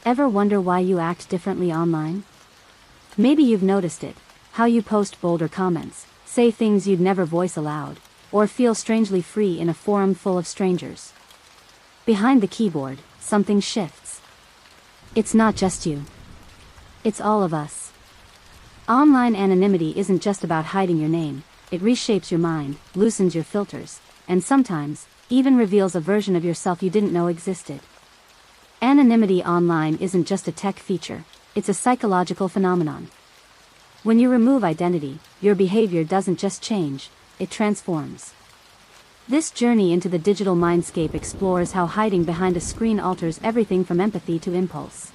Ever wonder why you act differently online? Maybe you've noticed it, how you post bolder comments, say things you'd never voice aloud, or feel strangely free in a forum full of strangers. Behind the keyboard, something shifts. It's not just you. It's all of us. Online anonymity isn't just about hiding your name, it reshapes your mind, loosens your filters, and sometimes, even reveals a version of yourself you didn't know existed. Anonymity online isn't just a tech feature, it's a psychological phenomenon. When you remove identity, your behavior doesn't just change, it transforms. This journey into the digital mindscape explores how hiding behind a screen alters everything from empathy to impulse.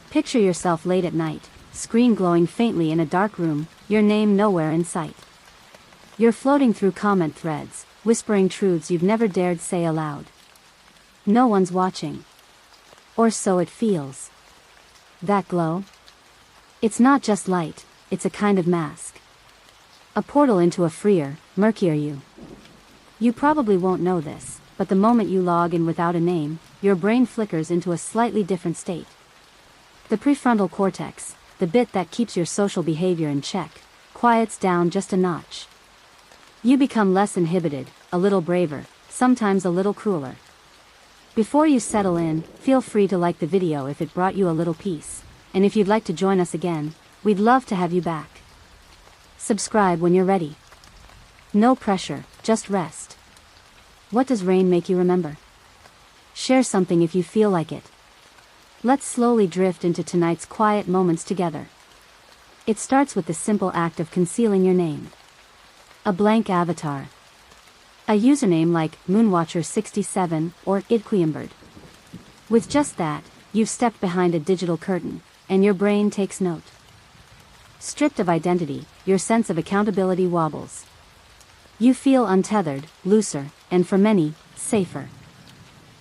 Picture yourself late at night, screen glowing faintly in a dark room, your name nowhere in sight. You're floating through comment threads, whispering truths you've never dared say aloud. No one's watching. Or so it feels. That glow? It's not just light, it's a kind of mask. A portal into a freer, murkier you. You probably won't know this, but the moment you log in without a name, your brain flickers into a slightly different state. The prefrontal cortex, the bit that keeps your social behavior in check, quiets down just a notch. You become less inhibited, a little braver, sometimes a little crueler. Before you settle in, feel free to like the video if it brought you a little peace, and if you'd like to join us again, we'd love to have you back. Subscribe when you're ready. No pressure, just rest. What does rain make you remember? Share something if you feel like it. Let's slowly drift into tonight's quiet moments together. It starts with the simple act of concealing your name. A blank avatar. A username like Moonwatcher67 or Idquiambird. With just that, you've stepped behind a digital curtain, and your brain takes note. Stripped of identity, your sense of accountability wobbles. You feel untethered, looser, and for many, safer.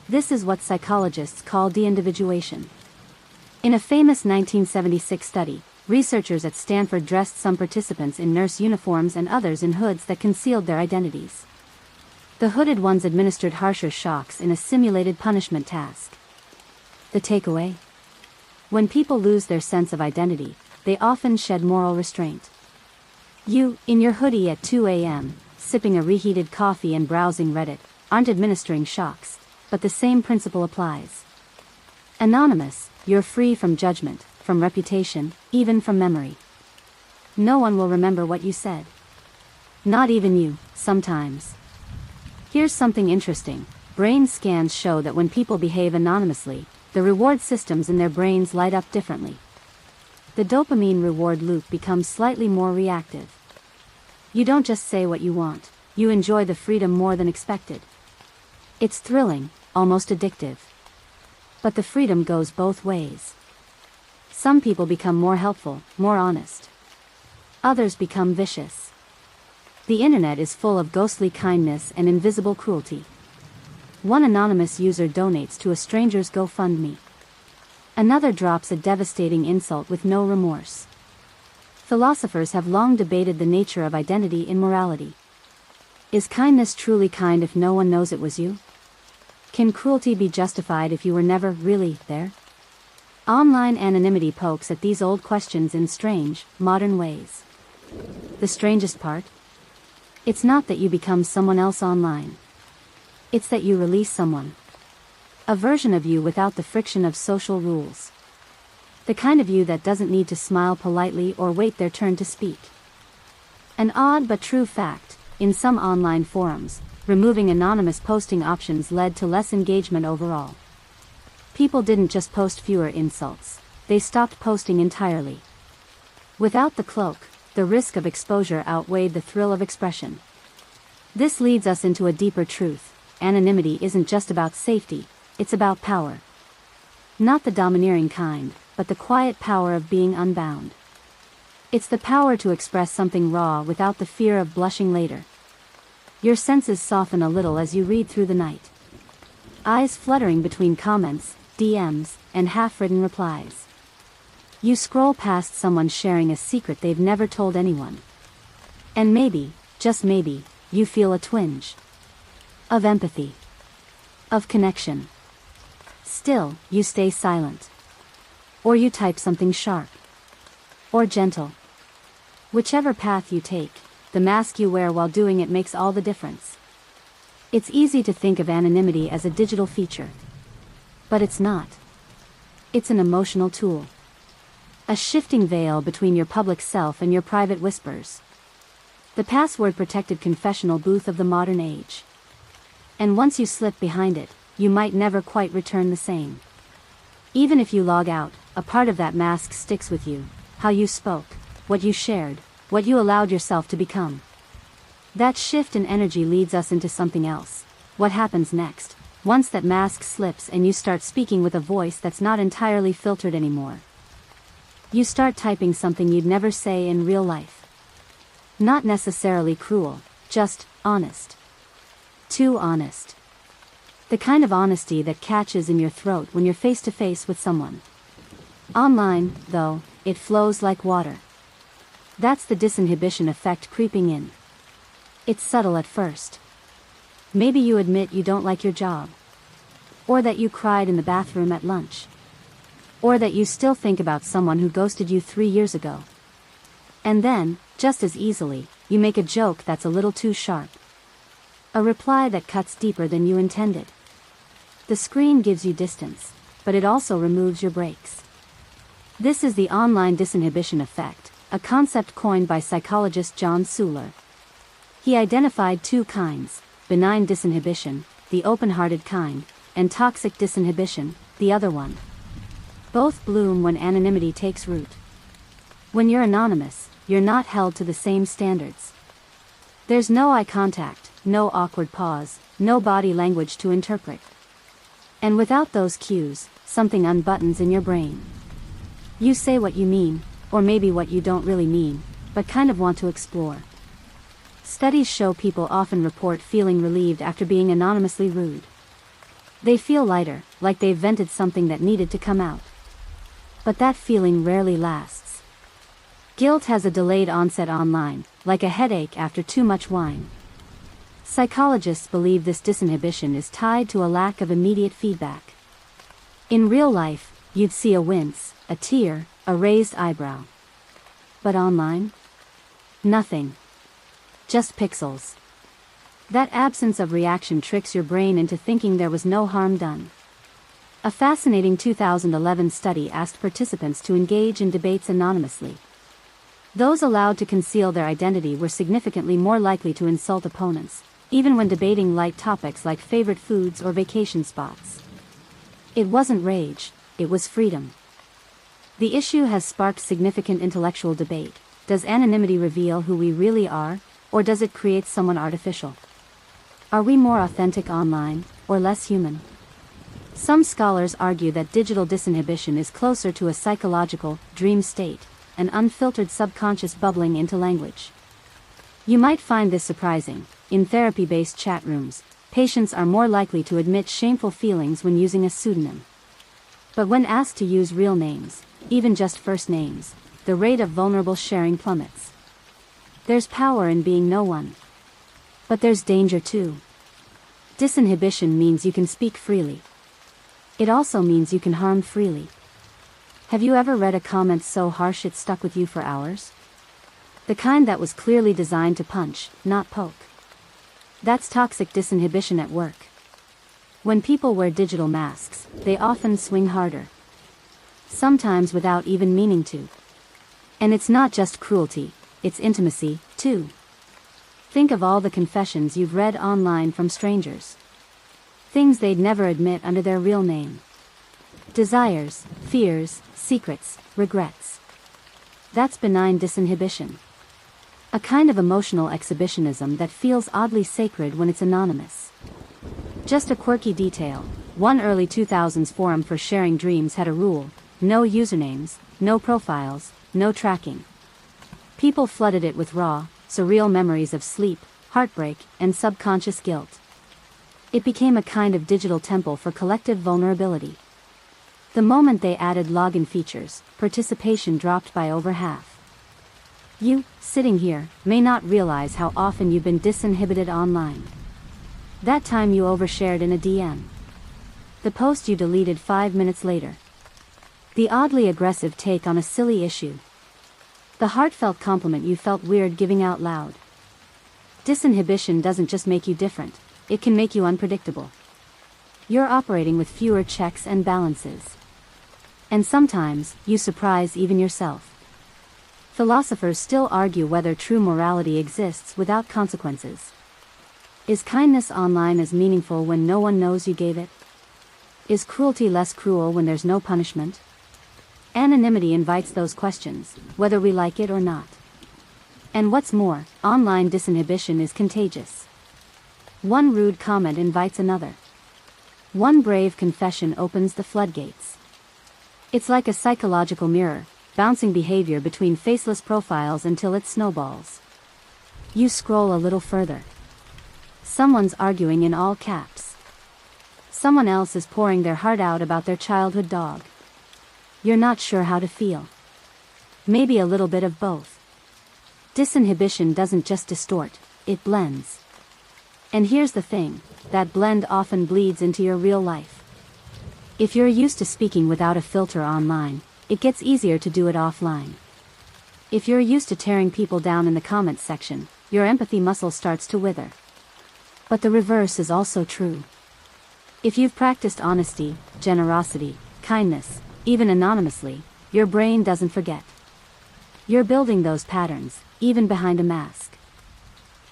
This is what psychologists call de-individuation. In a famous 1976 study, researchers at Stanford dressed some participants in nurse uniforms and others in hoods that concealed their identities. The hooded ones administered harsher shocks in a simulated punishment task. The takeaway? When people lose their sense of identity, they often shed moral restraint. You, in your hoodie at 2 a.m., sipping a reheated coffee and browsing Reddit, aren't administering shocks, but the same principle applies. Anonymous, you're free from judgment, from reputation, even from memory. No one will remember what you said. Not even you, sometimes. Here's something interesting. Brain scans show that when people behave anonymously, the reward systems in their brains light up differently. The dopamine reward loop becomes slightly more reactive. You don't just say what you want, you enjoy the freedom more than expected. It's thrilling, almost addictive. But the freedom goes both ways. Some people become more helpful, more honest. Others become vicious. The internet is full of ghostly kindness and invisible cruelty. One anonymous user donates to a stranger's GoFundMe. Another drops a devastating insult with no remorse. Philosophers have long debated the nature of identity in morality. Is kindness truly kind if no one knows it was you? Can cruelty be justified if you were never really there? Online anonymity pokes at these old questions in strange, modern ways. The strangest part? It's not that you become someone else online. It's that you release someone. A version of you without the friction of social rules. The kind of you that doesn't need to smile politely or wait their turn to speak. An odd but true fact, in some online forums, removing anonymous posting options led to less engagement overall. People didn't just post fewer insults, they stopped posting entirely. Without the cloak, the risk of exposure outweighed the thrill of expression. This leads us into a deeper truth. Anonymity isn't just about safety, it's about power. Not the domineering kind, but the quiet power of being unbound. It's the power to express something raw without the fear of blushing later. Your senses soften a little as you read through the night. Eyes fluttering between comments, DMs, and half-written replies. You scroll past someone sharing a secret they've never told anyone. And maybe, just maybe, you feel a twinge. Of empathy. Of connection. Still, you stay silent. Or you type something sharp. Or gentle. Whichever path you take, the mask you wear while doing it makes all the difference. It's easy to think of anonymity as a digital feature. But it's not. It's an emotional tool. A shifting veil between your public self and your private whispers. The password-protected confessional booth of the modern age. And once you slip behind it, you might never quite return the same. Even if you log out, a part of that mask sticks with you. How you spoke, what you shared, what you allowed yourself to become. That shift in energy leads us into something else. What happens next, once that mask slips and you start speaking with a voice that's not entirely filtered anymore? You start typing something you'd never say in real life. Not necessarily cruel, just honest. Too honest. The kind of honesty that catches in your throat when you're face to face with someone. Online, though, it flows like water. That's the disinhibition effect creeping in. It's subtle at first. Maybe you admit you don't like your job. Or that you cried in the bathroom at lunch. Or that you still think about someone who ghosted you 3 years ago. And then, just as easily, you make a joke that's a little too sharp. A reply that cuts deeper than you intended. The screen gives you distance, but it also removes your brakes. This is the online disinhibition effect, a concept coined by psychologist John Suler. He identified 2 kinds, benign disinhibition, the open-hearted kind, and toxic disinhibition, the other one. Both bloom when anonymity takes root. When you're anonymous, you're not held to the same standards. There's no eye contact, no awkward pause, no body language to interpret. And without those cues, something unbuttons in your brain. You say what you mean, or maybe what you don't really mean, but kind of want to explore. Studies show people often report feeling relieved after being anonymously rude. They feel lighter, like they've vented something that needed to come out. But that feeling rarely lasts. Guilt has a delayed onset online, like a headache after too much wine. Psychologists believe this disinhibition is tied to a lack of immediate feedback. In real life, you'd see a wince, a tear, a raised eyebrow. But online? Nothing. Just pixels. That absence of reaction tricks your brain into thinking there was no harm done. A fascinating 2011 study asked participants to engage in debates anonymously. Those allowed to conceal their identity were significantly more likely to insult opponents, even when debating light topics like favorite foods or vacation spots. It wasn't rage, it was freedom. The issue has sparked significant intellectual debate. Does anonymity reveal who we really are, or does it create someone artificial? Are we more authentic online, or less human? Some scholars argue that digital disinhibition is closer to a psychological dream state, an unfiltered subconscious bubbling into language. You might find this surprising. In therapy-based chat rooms, patients are more likely to admit shameful feelings when using a pseudonym. But when asked to use real names, even just first names, the rate of vulnerable sharing plummets. There's power in being no one. But there's danger too. Disinhibition means you can speak freely. It also means you can harm freely. Have you ever read a comment so harsh it stuck with you for hours? The kind that was clearly designed to punch, not poke. That's toxic disinhibition at work. When people wear digital masks, they often swing harder. Sometimes without even meaning to. And it's not just cruelty, it's intimacy, too. Think of all the confessions you've read online from strangers. Things they'd never admit under their real name. Desires, fears, secrets, regrets. That's benign disinhibition. A kind of emotional exhibitionism that feels oddly sacred when it's anonymous. Just a quirky detail, one early 2000s forum for sharing dreams had a rule: no usernames, no profiles, no tracking. People flooded it with raw, surreal memories of sleep, heartbreak, and subconscious guilt. It became a kind of digital temple for collective vulnerability. The moment they added login features, participation dropped by over half. You, sitting here, may not realize how often you've been disinhibited online. That time you overshared in a DM. The post you deleted 5 minutes later. The oddly aggressive take on a silly issue. The heartfelt compliment you felt weird giving out loud. Disinhibition doesn't just make you different, it can make you unpredictable. You're operating with fewer checks and balances. And sometimes, you surprise even yourself. Philosophers still argue whether true morality exists without consequences. Is kindness online as meaningful when no one knows you gave it? Is cruelty less cruel when there's no punishment? Anonymity invites those questions, whether we like it or not. And what's more, online disinhibition is contagious. One rude comment invites another. One brave confession opens the floodgates. It's like a psychological mirror, bouncing behavior between faceless profiles until it snowballs. You scroll a little further. Someone's arguing in all caps. Someone else is pouring their heart out about their childhood dog. You're not sure how to feel. Maybe a little bit of both. Disinhibition doesn't just distort, it blends. And here's the thing, that blend often bleeds into your real life. If you're used to speaking without a filter online, it gets easier to do it offline. If you're used to tearing people down in the comments section, your empathy muscle starts to wither. But the reverse is also true. If you've practiced honesty, generosity, kindness, even anonymously, your brain doesn't forget. You're building those patterns, even behind a mask.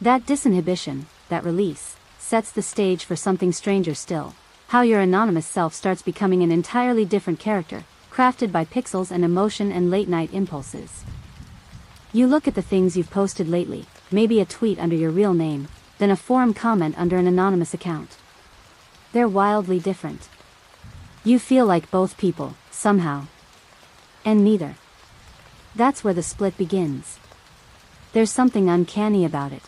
That disinhibition, that release, sets the stage for something stranger still, how your anonymous self starts becoming an entirely different character, crafted by pixels and emotion and late-night impulses. You look at the things you've posted lately, maybe a tweet under your real name, then a forum comment under an anonymous account. They're wildly different. You feel like both people, somehow. And neither. That's where the split begins. There's something uncanny about it.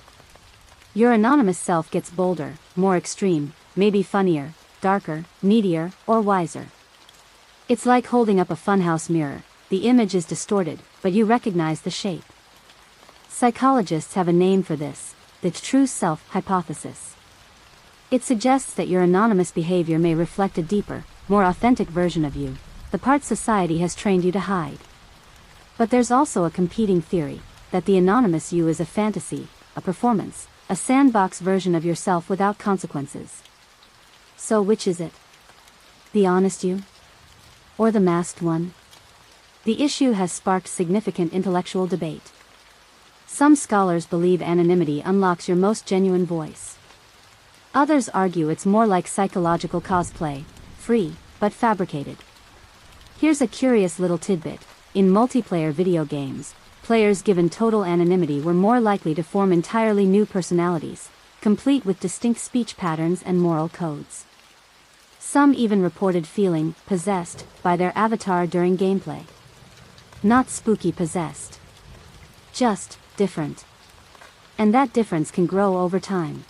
Your anonymous self gets bolder, more extreme, maybe funnier, darker, needier, or wiser. It's like holding up a funhouse mirror. The image is distorted, but you recognize the shape. Psychologists have a name for this, the true self hypothesis. It suggests that your anonymous behavior may reflect a deeper, more authentic version of you, the part society has trained you to hide. But there's also a competing theory, that the anonymous you is a fantasy, a performance, a sandbox version of yourself without consequences. So which is it? The honest you? Or the masked one? The issue has sparked significant intellectual debate. Some scholars believe anonymity unlocks your most genuine voice. Others argue it's more like psychological cosplay, free, but fabricated. Here's a curious little tidbit. In multiplayer video games, players given total anonymity were more likely to form entirely new personalities, complete with distinct speech patterns and moral codes. Some even reported feeling possessed by their avatar during gameplay. Not spooky possessed. Just different. And that difference can grow over time.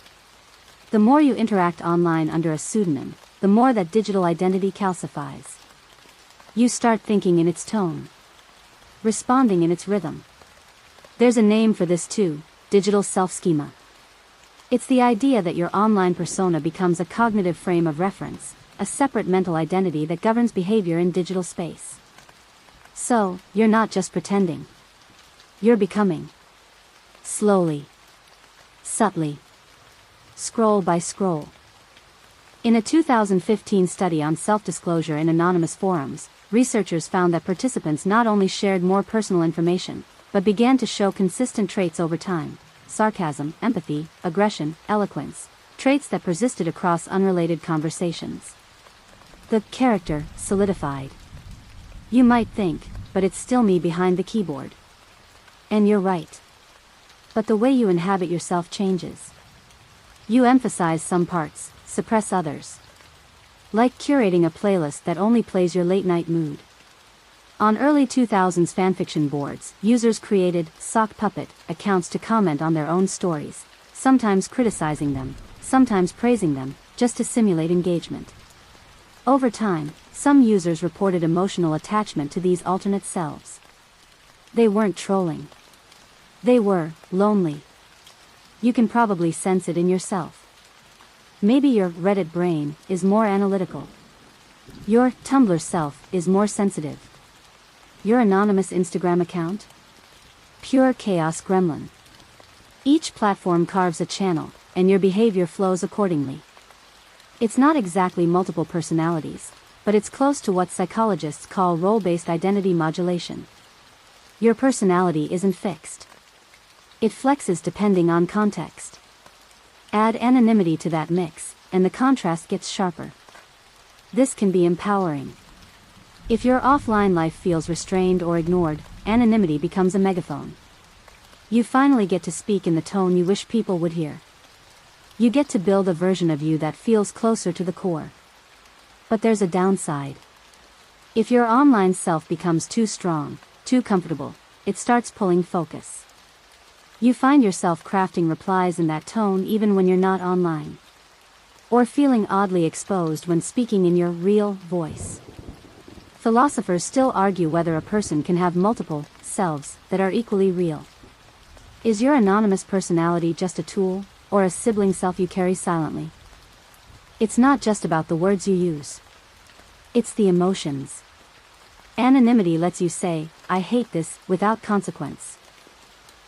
The more you interact online under a pseudonym, the more that digital identity calcifies. You start thinking in its tone, responding in its rhythm. There's a name for this too, digital self-schema. It's the idea that your online persona becomes a cognitive frame of reference, a separate mental identity that governs behavior in digital space. So, you're not just pretending. You're becoming. Slowly. Subtly. Scroll by scroll. In a 2015 study on self-disclosure in anonymous forums, researchers found that participants not only shared more personal information, but began to show consistent traits over time: sarcasm, empathy, aggression, eloquence, traits that persisted across unrelated conversations. The character solidified. You might think, but it's still me behind the keyboard. And you're right. But the way you inhabit yourself changes. You emphasize some parts, suppress others. Like curating a playlist that only plays your late-night mood. On early 2000s fanfiction boards, users created sock puppet accounts to comment on their own stories, sometimes criticizing them, sometimes praising them, just to simulate engagement. Over time, some users reported emotional attachment to these alternate selves. They weren't trolling. They were lonely. You can probably sense it in yourself. Maybe your Reddit brain is more analytical. Your Tumblr self is more sensitive. Your anonymous Instagram account? Pure chaos gremlin. Each platform carves a channel, and your behavior flows accordingly. It's not exactly multiple personalities, but it's close to what psychologists call role-based identity modulation. Your personality isn't fixed. It flexes depending on context. Add anonymity to that mix, and the contrast gets sharper. This can be empowering. If your offline life feels restrained or ignored, anonymity becomes a megaphone. You finally get to speak in the tone you wish people would hear. You get to build a version of you that feels closer to the core. But there's a downside. If your online self becomes too strong, too comfortable, it starts pulling focus. You find yourself crafting replies in that tone even when you're not online. Or feeling oddly exposed when speaking in your real voice. Philosophers still argue whether a person can have multiple selves that are equally real. Is your anonymous personality just a tool, or a sibling self you carry silently? It's not just about the words you use. It's the emotions. Anonymity lets you say, "I hate this," without consequence.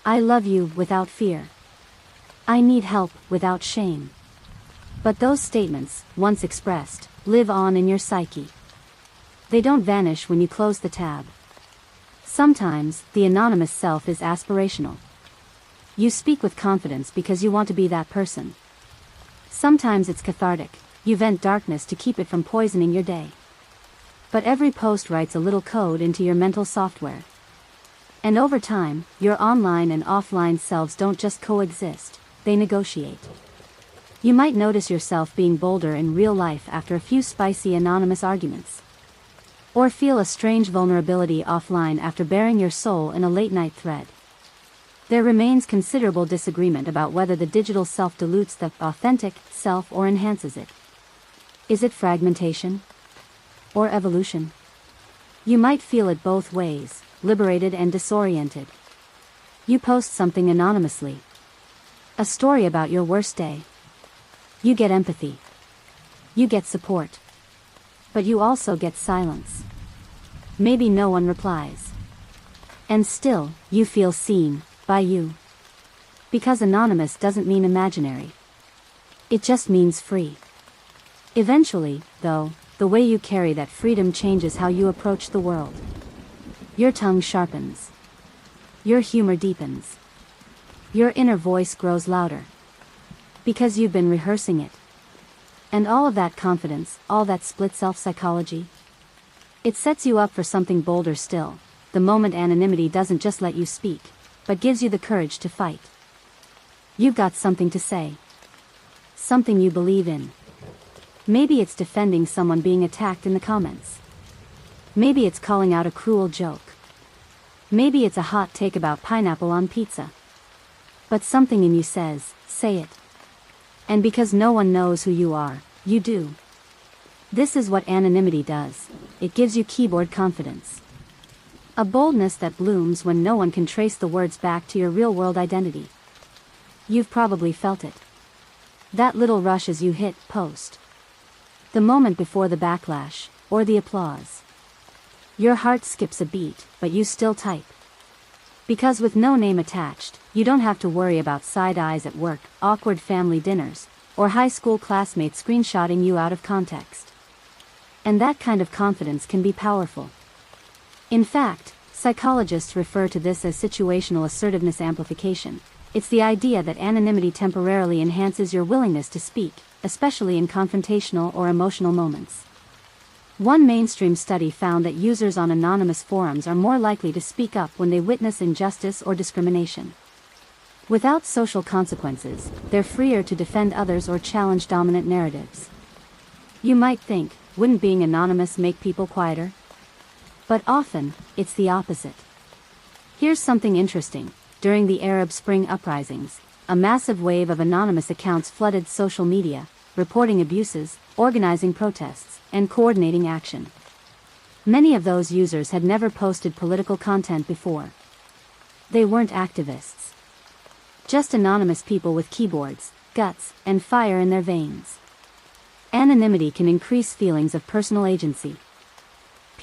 "I love you," without fear. "I need help," without shame. But those statements, once expressed, live on in your psyche. They don't vanish when you close the tab. Sometimes, the anonymous self is aspirational. You speak with confidence because you want to be that person. Sometimes it's cathartic. You vent darkness to keep it from poisoning your day. But every post writes a little code into your mental software. And over time, your online and offline selves don't just coexist, they negotiate. You might notice yourself being bolder in real life after a few spicy anonymous arguments. Or feel a strange vulnerability offline after baring your soul in a late-night thread. There remains considerable disagreement about whether the digital self dilutes the authentic self or enhances it. Is it fragmentation? Or evolution? You might feel it both ways, liberated and disoriented. You post something anonymously. A story about your worst day. You get empathy. You get support. But you also get silence. Maybe no one replies. And still, you feel seen, by you. Because anonymous doesn't mean imaginary. It just means free. Eventually, though, the way you carry that freedom changes how you approach the world. Your tongue sharpens. Your humor deepens. Your inner voice grows louder. Because you've been rehearsing it. And all of that confidence, all that split self-psychology, it sets you up for something bolder still, the moment anonymity doesn't just let you speak, but gives you the courage to fight. You've got something to say. Something you believe in. Maybe it's defending someone being attacked in the comments. Maybe it's calling out a cruel joke. Maybe it's a hot take about pineapple on pizza. But something in you says, say it. And because no one knows who you are, you do. This is what anonymity does. It gives you keyboard confidence. A boldness that blooms when no one can trace the words back to your real-world identity. You've probably felt it. That little rush as you hit post. The moment before the backlash, or the applause. Your heart skips a beat, but you still type. Because with no name attached, you don't have to worry about side eyes at work, awkward family dinners, or high school classmates screenshotting you out of context. And that kind of confidence can be powerful. In fact, psychologists refer to this as situational assertiveness amplification. It's the idea that anonymity temporarily enhances your willingness to speak, especially in confrontational or emotional moments. One mainstream study found that users on anonymous forums are more likely to speak up when they witness injustice or discrimination. Without social consequences, they're freer to defend others or challenge dominant narratives. You might think, wouldn't being anonymous make people quieter? But often, it's the opposite. Here's something interesting. During the Arab Spring uprisings, a massive wave of anonymous accounts flooded social media, reporting abuses, organizing protests, and coordinating action. Many of those users had never posted political content before. They weren't activists. Just anonymous people with keyboards, guts, and fire in their veins. Anonymity can increase feelings of personal agency.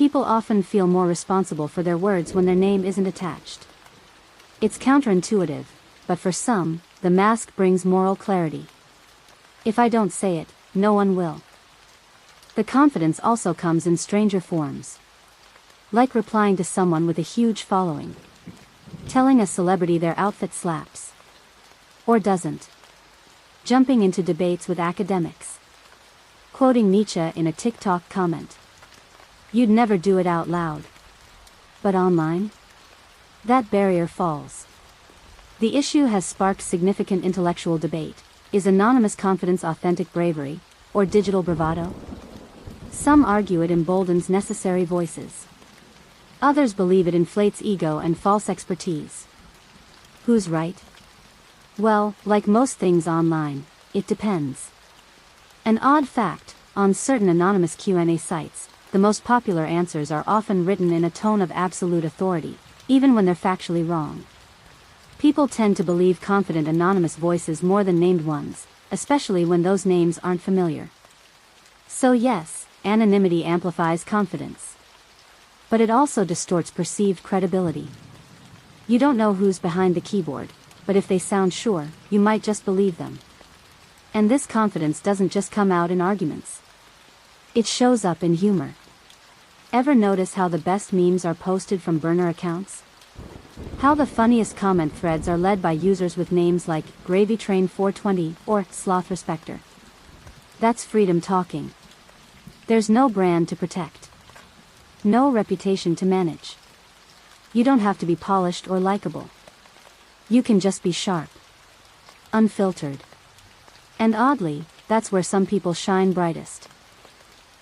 People often feel more responsible for their words when their name isn't attached. It's counterintuitive, but for some, the mask brings moral clarity. If I don't say it, no one will. The confidence also comes in stranger forms. Like replying to someone with a huge following. Telling a celebrity their outfit slaps. Or doesn't. Jumping into debates with academics. Quoting Nietzsche in a TikTok comment. You'd never do it out loud. But online? That barrier falls. The issue has sparked significant intellectual debate. Is anonymous confidence authentic bravery, or digital bravado? Some argue it emboldens necessary voices. Others believe it inflates ego and false expertise. Who's right? Well, like most things online, it depends. An odd fact, on certain anonymous Q&A sites, the most popular answers are often written in a tone of absolute authority, even when they're factually wrong. People tend to believe confident anonymous voices more than named ones, especially when those names aren't familiar. So yes, anonymity amplifies confidence. But it also distorts perceived credibility. You don't know who's behind the keyboard, but if they sound sure, you might just believe them. And this confidence doesn't just come out in arguments. It shows up in humor. Ever notice how the best memes are posted from burner accounts? How the funniest comment threads are led by users with names like Gravy Train 420 or Sloth Respecter? That's freedom talking. There's no brand to protect. No reputation to manage. You don't have to be polished or likable. You can just be sharp. Unfiltered. And oddly, that's where some people shine brightest.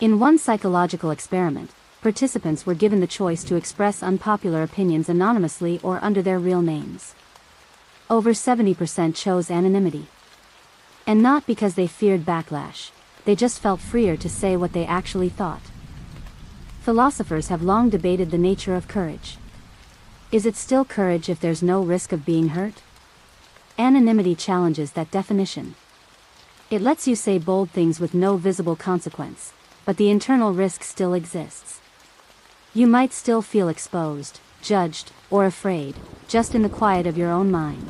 In one psychological experiment, participants were given the choice to express unpopular opinions anonymously or under their real names. Over 70% chose anonymity. And not because they feared backlash, they just felt freer to say what they actually thought. Philosophers have long debated the nature of courage. Is it still courage if there's no risk of being hurt? Anonymity challenges that definition. It lets you say bold things with no visible consequence, but the internal risk still exists. You might still feel exposed, judged, or afraid, just in the quiet of your own mind.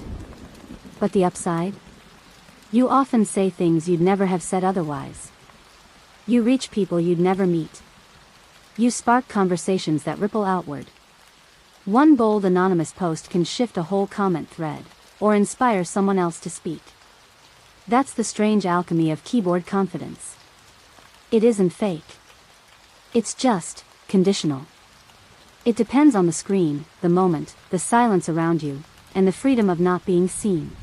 But the upside? You often say things you'd never have said otherwise. You reach people you'd never meet. You spark conversations that ripple outward. One bold anonymous post can shift a whole comment thread, or inspire someone else to speak. That's the strange alchemy of keyboard confidence. It isn't fake. It's just conditional. It depends on the screen, the moment, the silence around you, and the freedom of not being seen.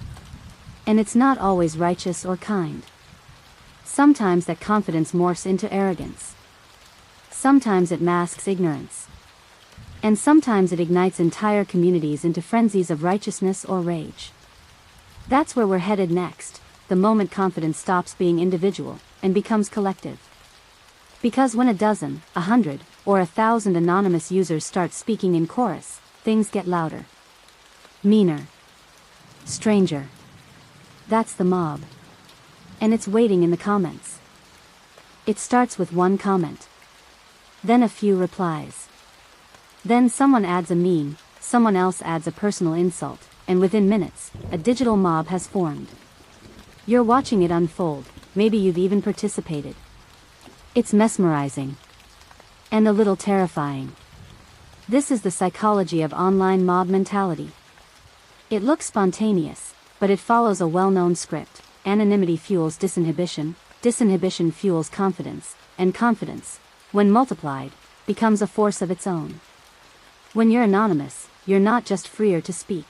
And it's not always righteous or kind. Sometimes that confidence morphs into arrogance. Sometimes it masks ignorance. And sometimes it ignites entire communities into frenzies of righteousness or rage. That's where we're headed next, the moment confidence stops being individual and becomes collective. Because when a dozen, 100, or 1,000 anonymous users start speaking in chorus, things get louder. Meaner. Stranger. That's the mob. And it's waiting in the comments. It starts with one comment. Then a few replies. Then someone adds a meme, someone else adds a personal insult, and within minutes, a digital mob has formed. You're watching it unfold, maybe you've even participated. It's mesmerizing. And a little terrifying. This is the psychology of online mob mentality. It looks spontaneous, but it follows a well-known script. Anonymity fuels disinhibition, disinhibition fuels confidence, and confidence, when multiplied, becomes a force of its own. When you're anonymous, you're not just freer to speak.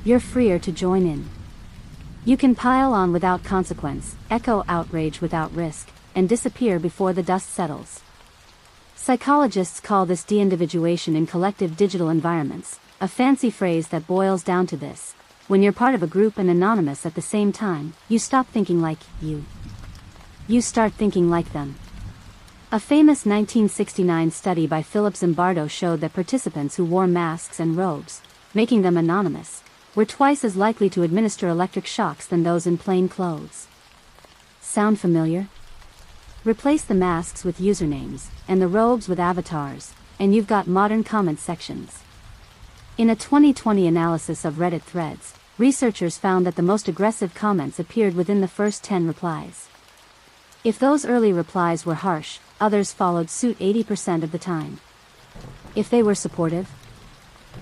You're freer to join in. You can pile on without consequence, echo outrage without risk, and disappear before the dust settles. Psychologists call this de-individuation in collective digital environments, a fancy phrase that boils down to this: when you're part of a group and anonymous at the same time, you stop thinking like you. You start thinking like them. A famous 1969 study by Philip Zimbardo showed that participants who wore masks and robes, making them anonymous, were twice as likely to administer electric shocks than those in plain clothes. Sound familiar? Replace the masks with usernames, and the robes with avatars, and you've got modern comment sections. In a 2020 analysis of Reddit threads, researchers found that the most aggressive comments appeared within the first 10 replies. If those early replies were harsh, others followed suit 80% of the time. If they were supportive,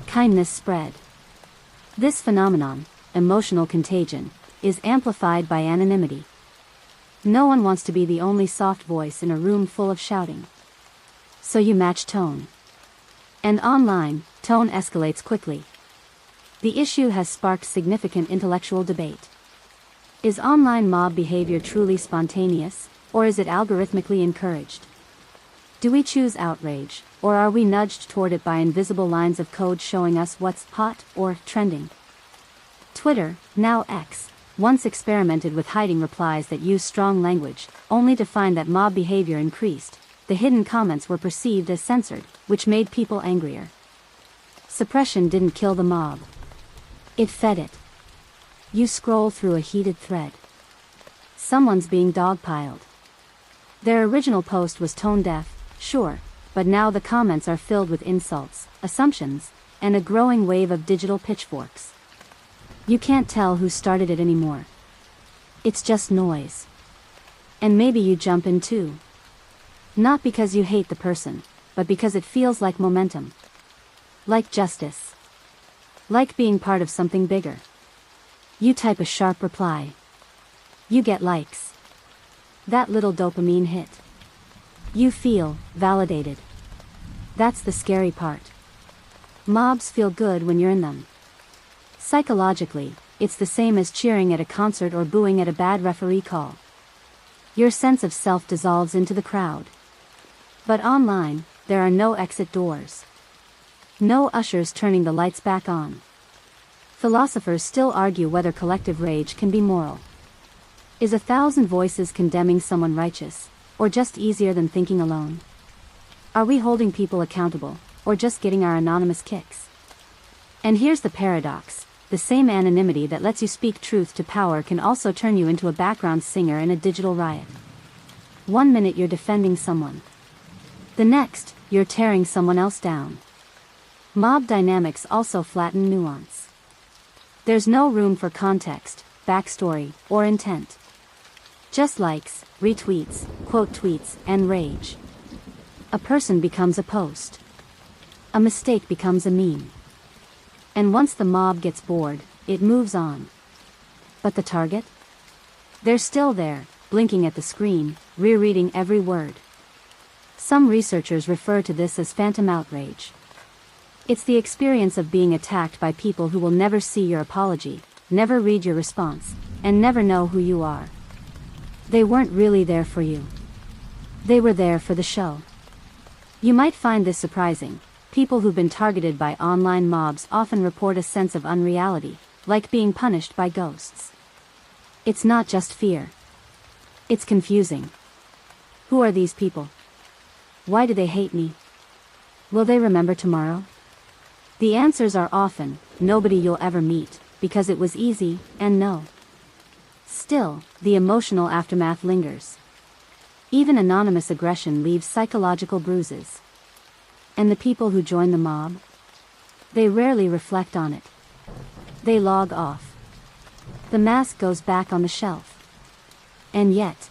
kindness spread. This phenomenon, emotional contagion, is amplified by anonymity. No one wants to be the only soft voice in a room full of shouting. So you match tone. And online, tone escalates quickly. The issue has sparked significant intellectual debate. Is online mob behavior truly spontaneous, or is it algorithmically encouraged? Do we choose outrage, or are we nudged toward it by invisible lines of code showing us what's hot or trending? Twitter, now X, once experimented with hiding replies that use strong language, only to find that mob behavior increased. The hidden comments were perceived as censored, which made people angrier. Suppression didn't kill the mob. It fed it. You scroll through a heated thread. Someone's being dogpiled. Their original post was tone-deaf, sure, but now the comments are filled with insults, assumptions, and a growing wave of digital pitchforks. You can't tell who started it anymore. It's just noise. And maybe you jump in too. Not because you hate the person, but because it feels like momentum. Like justice. Like being part of something bigger. You type a sharp reply. You get likes. That little dopamine hit. You feel validated. That's the scary part. Mobs feel good when you're in them. Psychologically, it's the same as cheering at a concert or booing at a bad referee call. Your sense of self dissolves into the crowd. But online, there are no exit doors. No ushers turning the lights back on. Philosophers still argue whether collective rage can be moral. Is 1,000 voices condemning someone righteous, or just easier than thinking alone? Are we holding people accountable, or just getting our anonymous kicks? And here's the paradox. The same anonymity that lets you speak truth to power can also turn you into a background singer in a digital riot. 1 minute you're defending someone. The next, you're tearing someone else down. Mob dynamics also flatten nuance. There's no room for context, backstory, or intent. Just likes, retweets, quote tweets, and rage. A person becomes a post. A mistake becomes a meme. And once the mob gets bored, it moves on. But the target? They're still there, blinking at the screen, rereading every word. Some researchers refer to this as phantom outrage. It's the experience of being attacked by people who will never see your apology, never read your response, and never know who you are. They weren't really there for you. They were there for the show. You might find this surprising. People who've been targeted by online mobs often report a sense of unreality, like being punished by ghosts. It's not just fear. It's confusing. Who are these people? Why do they hate me? Will they remember tomorrow? The answers are often, nobody you'll ever meet, because it was easy, and no. Still, the emotional aftermath lingers. Even anonymous aggression leaves psychological bruises. And the people who join the mob? They rarely reflect on it. They log off. The mask goes back on the shelf. And yet,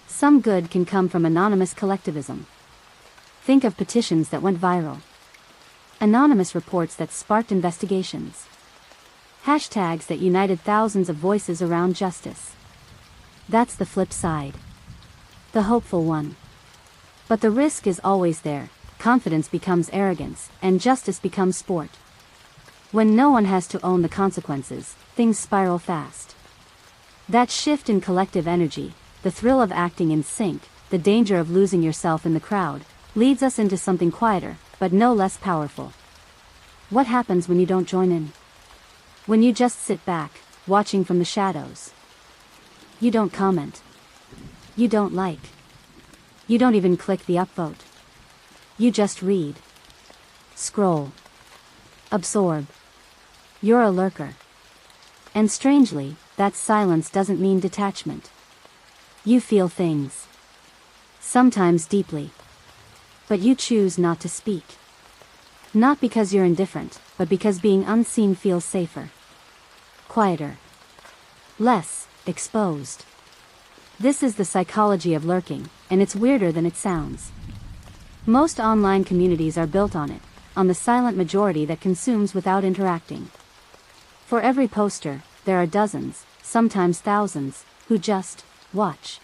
some good can come from anonymous collectivism. Think of petitions that went viral. Anonymous reports that sparked investigations. Hashtags that united thousands of voices around justice. That's the flip side. The hopeful one. But the risk is always there. Confidence becomes arrogance, and justice becomes sport. When no one has to own the consequences, things spiral fast. That shift in collective energy, the thrill of acting in sync, the danger of losing yourself in the crowd, leads us into something quieter, but no less powerful. What happens when you don't join in? When you just sit back, watching from the shadows. You don't comment. You don't like. You don't even click the upvote. You just read. Scroll. Absorb. You're a lurker. And strangely, that silence doesn't mean detachment. You feel things. sometimes deeply. But you choose not to speak. Not because you're indifferent, but because being unseen feels safer. Quieter. Less exposed. This is the psychology of lurking, and it's weirder than it sounds. Most online communities are built on it, on the silent majority that consumes without interacting. For every poster, there are dozens, sometimes thousands, who just watch.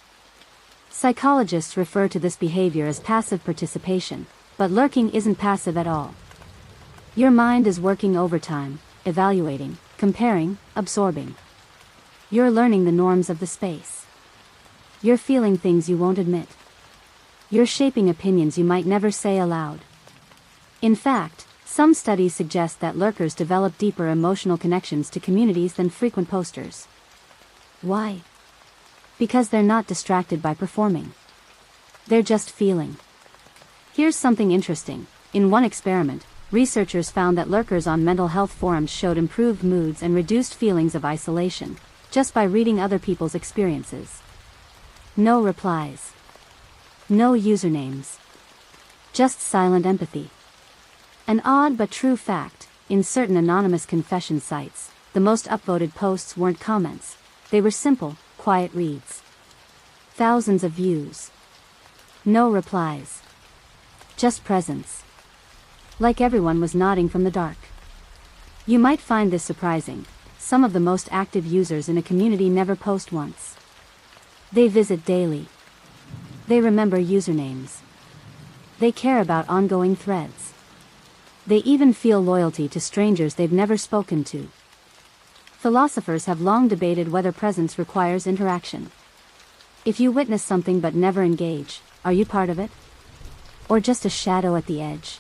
Psychologists refer to this behavior as passive participation, but lurking isn't passive at all. Your mind is working overtime, evaluating, comparing, absorbing. You're learning the norms of the space. You're feeling things you won't admit. You're shaping opinions you might never say aloud. In fact, some studies suggest that lurkers develop deeper emotional connections to communities than frequent posters. Why? Because they're not distracted by performing. They're just feeling. Here's something interesting. In one experiment, researchers found that lurkers on mental health forums showed improved moods and reduced feelings of isolation, just by reading other people's experiences. No replies. No usernames. Just silent empathy. An odd but true fact, in certain anonymous confession sites, the most upvoted posts weren't comments. They were simple, quiet reads. Thousands of views. No replies. Just presence. Like everyone was nodding from the dark. You might find this surprising. Some of the most active users in a community never post once. They visit daily. They remember usernames. They care about ongoing threads. They even feel loyalty to strangers they've never spoken to. Philosophers have long debated whether presence requires interaction. If you witness something but never engage, are you part of it? Or just a shadow at the edge?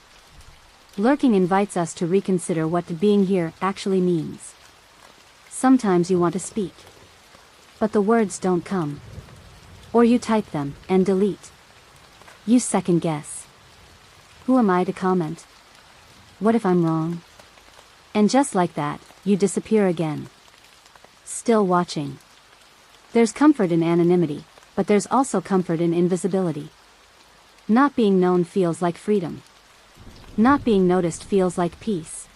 Lurking invites us to reconsider what being here actually means. Sometimes you want to speak, but the words don't come. Or you type them and delete. You second guess. Who am I to comment? What if I'm wrong? And just like that, you disappear again. Still watching. There's comfort in anonymity, but there's also comfort in invisibility. Not being known feels like freedom. Not being noticed feels like peace.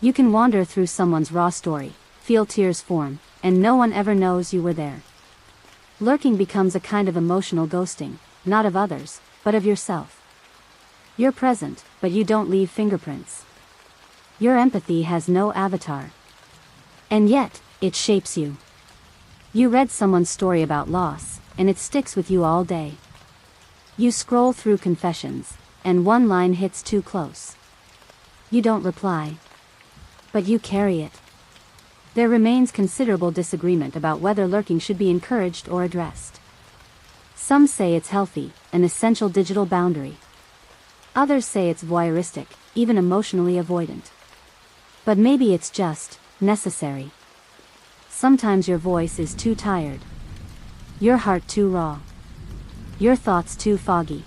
You can wander through someone's raw story, feel tears form, and no one ever knows you were there. Lurking becomes a kind of emotional ghosting, not of others, but of yourself. You're present, but you don't leave fingerprints. Your empathy has no avatar. And yet, it shapes you. You read someone's story about loss, and it sticks with you all day. You scroll through confessions, and one line hits too close. You don't reply. But you carry it. There remains considerable disagreement about whether lurking should be encouraged or addressed. Some say it's healthy, an essential digital boundary. Others say it's voyeuristic, even emotionally avoidant. But maybe it's just necessary. Sometimes your voice is too tired. Your heart too raw. Your thoughts too foggy.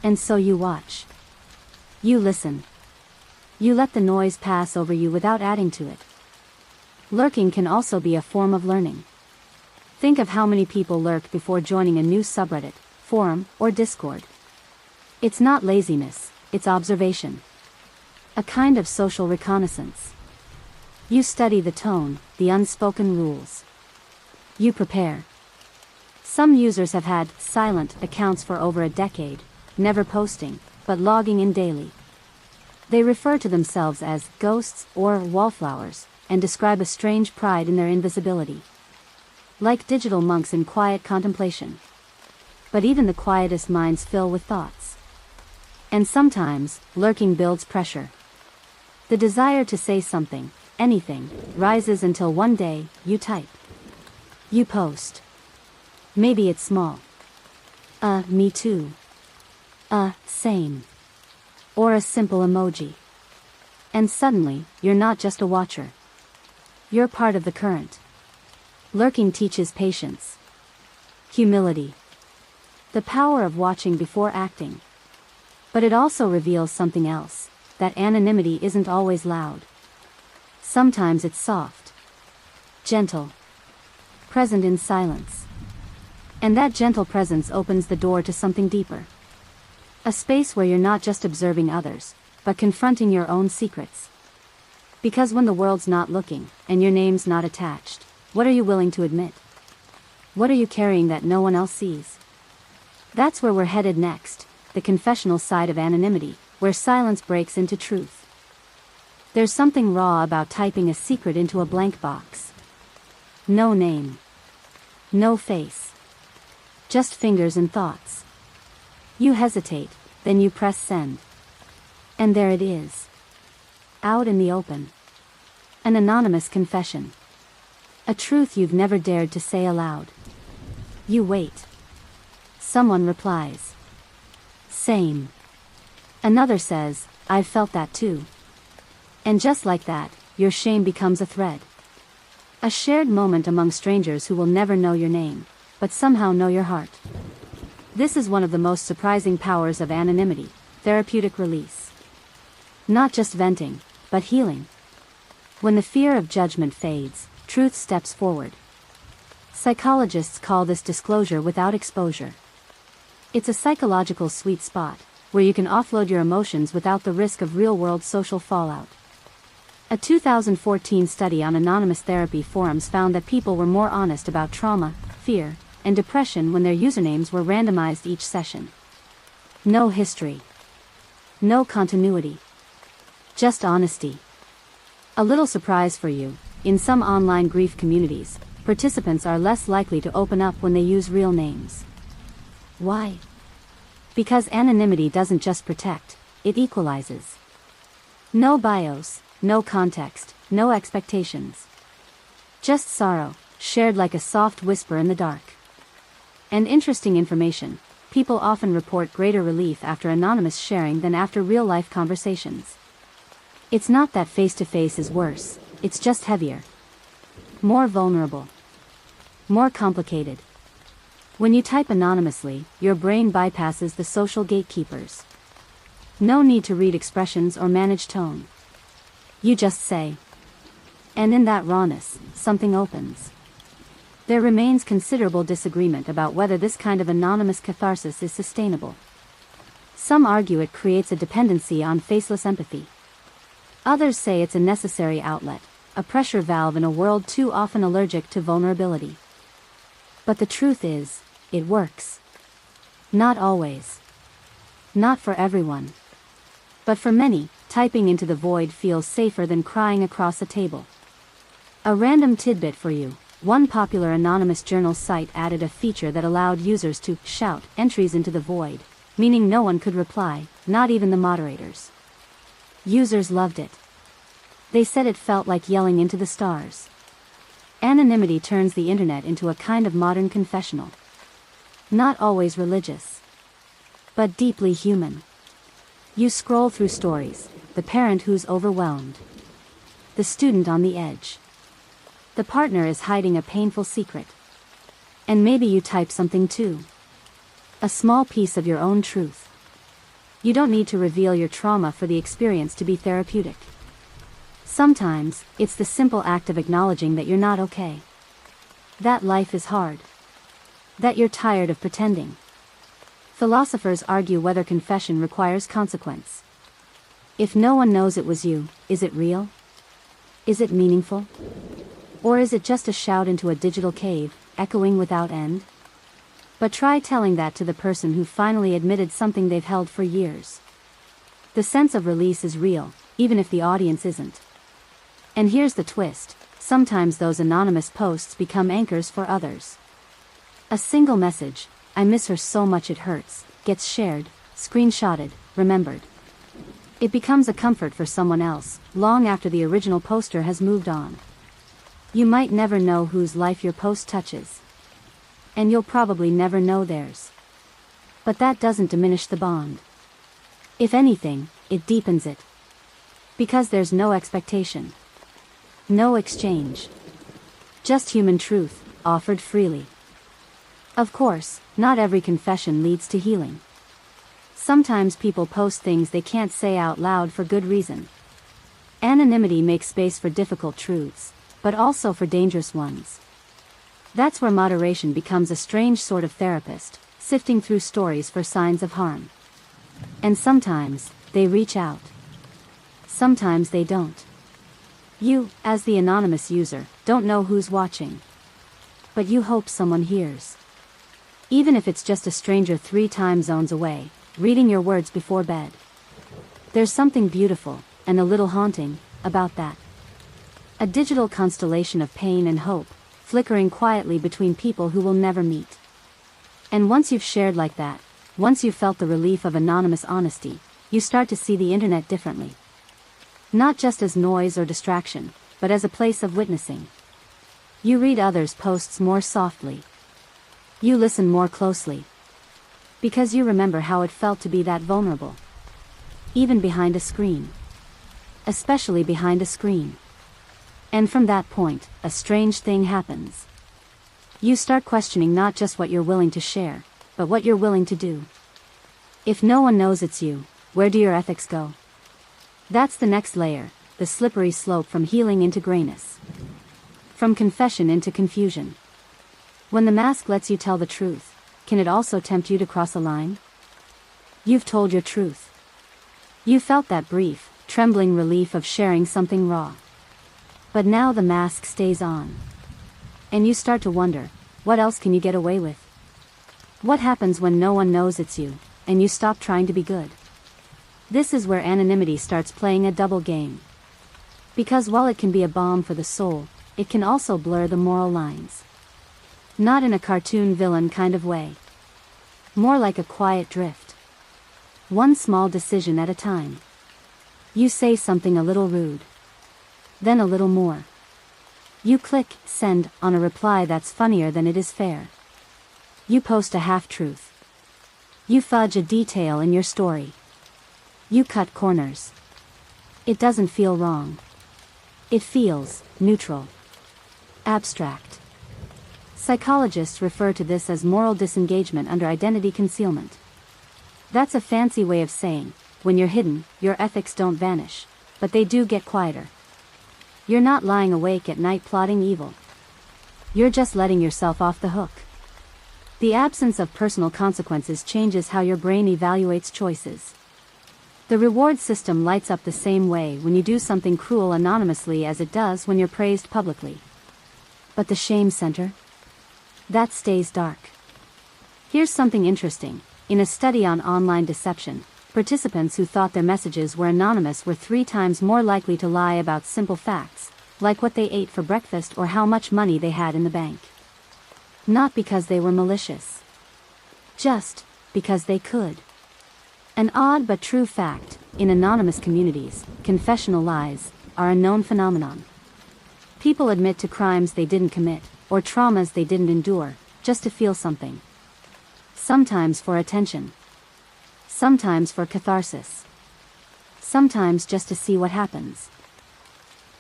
And so you watch. You listen. You let the noise pass over you without adding to it. Lurking can also be a form of learning. Think of how many people lurk before joining a new subreddit, forum, or Discord. It's not laziness, it's observation. A kind of social reconnaissance. You study the tone, the unspoken rules. You prepare. Some users have had silent accounts for over a decade, never posting, but logging in daily. They refer to themselves as ghosts or wallflowers, and describe a strange pride in their invisibility. Like digital monks in quiet contemplation. But even the quietest minds fill with thoughts. And sometimes, lurking builds pressure. The desire to say something, anything, rises until one day, you type. You post. Maybe it's small. Me too. Same. Or a simple emoji. And suddenly, you're not just a watcher. You're part of the current. Lurking teaches patience. Humility. The power of watching before acting. But it also reveals something else, that anonymity isn't always loud. Sometimes it's soft. Gentle. Present in silence. And that gentle presence opens the door to something deeper. A space where you're not just observing others, but confronting your own secrets. Because when the world's not looking, and your name's not attached, what are you willing to admit? What are you carrying that no one else sees? That's where we're headed next, the confessional side of anonymity, where silence breaks into truth. There's something raw about typing a secret into a blank box. No name. No face. Just fingers and thoughts. You hesitate, then you press send. And there it is. Out in the open. An anonymous confession. A truth you've never dared to say aloud. You wait. Someone replies. Same. Another says, I've felt that too. And just like that, your shame becomes a thread. A shared moment among strangers who will never know your name, but somehow know your heart. This is one of the most surprising powers of anonymity, therapeutic release. Not just venting, but healing. When the fear of judgment fades, truth steps forward. Psychologists call this disclosure without exposure. It's a psychological sweet spot, where you can offload your emotions without the risk of real-world social fallout. A 2014 study on anonymous therapy forums found that people were more honest about trauma, fear, and depression when their usernames were randomized each session. No history. No continuity. Just honesty. A little surprise for you, in some online grief communities, participants are less likely to open up when they use real names. Why? Because anonymity doesn't just protect, it equalizes. No bios, no context, no expectations. Just sorrow, shared like a soft whisper in the dark. And interesting information, people often report greater relief after anonymous sharing than after real-life conversations. It's not that face-to-face is worse, it's just heavier. More vulnerable. More complicated. When you type anonymously, your brain bypasses the social gatekeepers. No need to read expressions or manage tone. You just say. And in that rawness, something opens. There remains considerable disagreement about whether this kind of anonymous catharsis is sustainable. Some argue it creates a dependency on faceless empathy. Others say it's a necessary outlet, a pressure valve in a world too often allergic to vulnerability. But the truth is, it works. Not always. Not for everyone. But for many, typing into the void feels safer than crying across a table. A random tidbit for you. One popular anonymous journal site added a feature that allowed users to shout entries into the void, meaning no one could reply, not even the moderators. Users loved it. They said it felt like yelling into the stars. Anonymity turns the internet into a kind of modern confessional. Not always religious, but deeply human. You scroll through stories, the parent who's overwhelmed, the student on the edge. The partner is hiding a painful secret. And maybe you type something too. A small piece of your own truth. You don't need to reveal your trauma for the experience to be therapeutic. Sometimes, it's the simple act of acknowledging that you're not okay. That life is hard. That you're tired of pretending. Philosophers argue whether confession requires consequence. If no one knows it was you, is it real? Is it meaningful? Or is it just a shout into a digital cave, echoing without end? But try telling that to the person who finally admitted something they've held for years. The sense of release is real, even if the audience isn't. And here's the twist, sometimes those anonymous posts become anchors for others. A single message, I miss her so much it hurts, gets shared, screenshotted, remembered. It becomes a comfort for someone else, long after the original poster has moved on. You might never know whose life your post touches. And you'll probably never know theirs. But that doesn't diminish the bond. If anything, it deepens it. Because there's no expectation. No exchange. Just human truth, offered freely. Of course, not every confession leads to healing. Sometimes people post things they can't say out loud for good reason. Anonymity makes space for difficult truths, but also for dangerous ones. That's where moderation becomes a strange sort of therapist, sifting through stories for signs of harm. And sometimes, they reach out. Sometimes they don't. You, as the anonymous user, don't know who's watching. But you hope someone hears. Even if it's just a stranger 3 time zones away, reading your words before bed. There's something beautiful, and a little haunting, about that. A digital constellation of pain and hope, flickering quietly between people who will never meet. And once you've shared like that, once you've felt the relief of anonymous honesty, you start to see the internet differently. Not just as noise or distraction, but as a place of witnessing. You read others' posts more softly. You listen more closely. Because you remember how it felt to be that vulnerable. Even behind a screen. Especially behind a screen. And from that point, a strange thing happens. You start questioning not just what you're willing to share, but what you're willing to do. If no one knows it's you, where do your ethics go? That's the next layer, the slippery slope from healing into grayness. From confession into confusion. When the mask lets you tell the truth, can it also tempt you to cross a line? You've told your truth. You felt that brief, trembling relief of sharing something raw. But now the mask stays on. And you start to wonder, what else can you get away with? What happens when no one knows it's you, and you stop trying to be good? This is where anonymity starts playing a double game. Because while it can be a balm for the soul, it can also blur the moral lines. Not in a cartoon villain kind of way. More like a quiet drift. One small decision at a time. You say something a little rude. Then a little more. You click send on a reply that's funnier than it is fair. You post a half-truth. You fudge a detail in your story. You cut corners. It doesn't feel wrong. It feels neutral. Abstract. Psychologists refer to this as moral disengagement under identity concealment. That's a fancy way of saying, when you're hidden, your ethics don't vanish, but they do get quieter. You're not lying awake at night plotting evil. You're just letting yourself off the hook. The absence of personal consequences changes how your brain evaluates choices. The reward system lights up the same way when you do something cruel anonymously as it does when you're praised publicly. But the shame center? That stays dark. Here's something interesting. In a study on online deception, participants who thought their messages were anonymous were 3 times more likely to lie about simple facts, like what they ate for breakfast or how much money they had in the bank. Not because they were malicious. Just because they could. An odd but true fact, in anonymous communities, confessional lies are a known phenomenon. People admit to crimes they didn't commit, or traumas they didn't endure, just to feel something. Sometimes for attention. Sometimes for catharsis. Sometimes just to see what happens.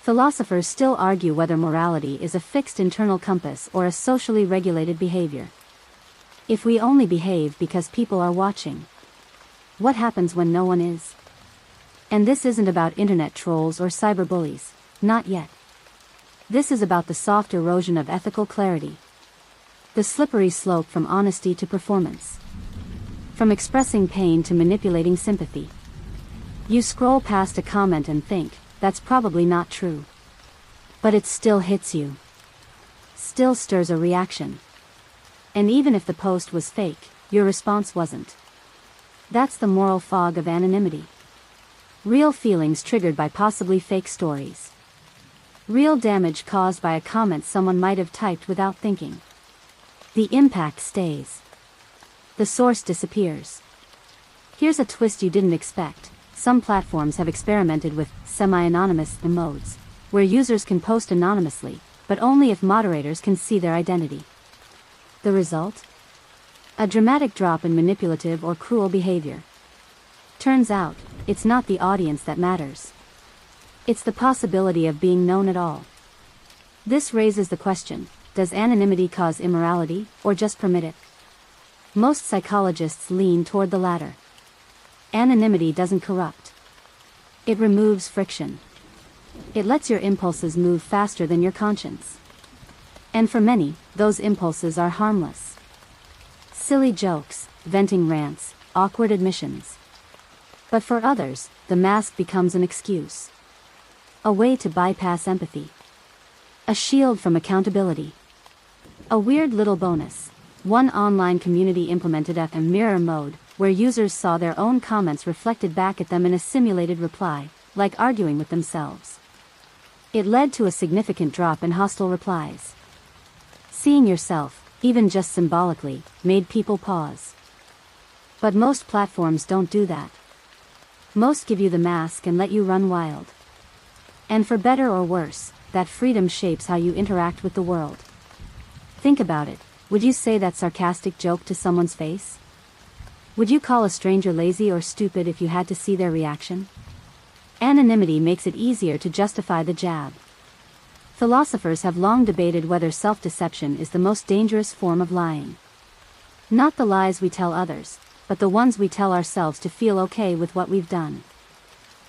Philosophers still argue whether morality is a fixed internal compass or a socially regulated behavior. If we only behave because people are watching, what happens when no one is? And this isn't about internet trolls or cyberbullies, not yet. This is about the soft erosion of ethical clarity. The slippery slope from honesty to performance. From expressing pain to manipulating sympathy. You scroll past a comment and think, that's probably not true. But it still hits you. Still stirs a reaction. And even if the post was fake, your response wasn't. That's the moral fog of anonymity. Real feelings triggered by possibly fake stories. Real damage caused by a comment someone might have typed without thinking. The impact stays. The source disappears. Here's a twist you didn't expect. Some platforms have experimented with semi-anonymous modes, where users can post anonymously, but only if moderators can see their identity. The result? A dramatic drop in manipulative or cruel behavior. Turns out, it's not the audience that matters. It's the possibility of being known at all. This raises the question, does anonymity cause immorality, or just permit it? Most psychologists lean toward the latter. Anonymity doesn't corrupt. It removes friction. It lets your impulses move faster than your conscience. And for many, those impulses are harmless. Silly jokes, venting rants, awkward admissions. But for others, the mask becomes an excuse. A way to bypass empathy. A shield from accountability. A weird little bonus. One online community implemented a mirror mode, where users saw their own comments reflected back at them in a simulated reply, like arguing with themselves. It led to a significant drop in hostile replies. Seeing yourself, even just symbolically, made people pause. But most platforms don't do that. Most give you the mask and let you run wild. And for better or worse, that freedom shapes how you interact with the world. Think about it. Would you say that sarcastic joke to someone's face? Would you call a stranger lazy or stupid if you had to see their reaction? Anonymity makes it easier to justify the jab. Philosophers have long debated whether self-deception is the most dangerous form of lying. Not the lies we tell others, but the ones we tell ourselves to feel okay with what we've done.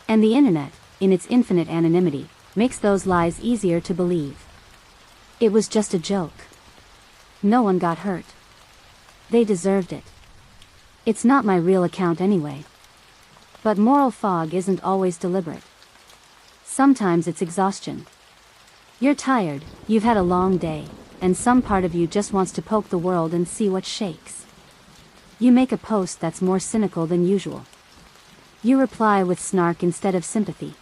And the internet, in its infinite anonymity, makes those lies easier to believe. It was just a joke. No one got hurt. They deserved it. It's not my real account anyway. But moral fog isn't always deliberate. Sometimes it's exhaustion. You're tired, you've had a long day, and some part of you just wants to poke the world and see what shakes. You make a post that's more cynical than usual. You reply with snark instead of sympathy.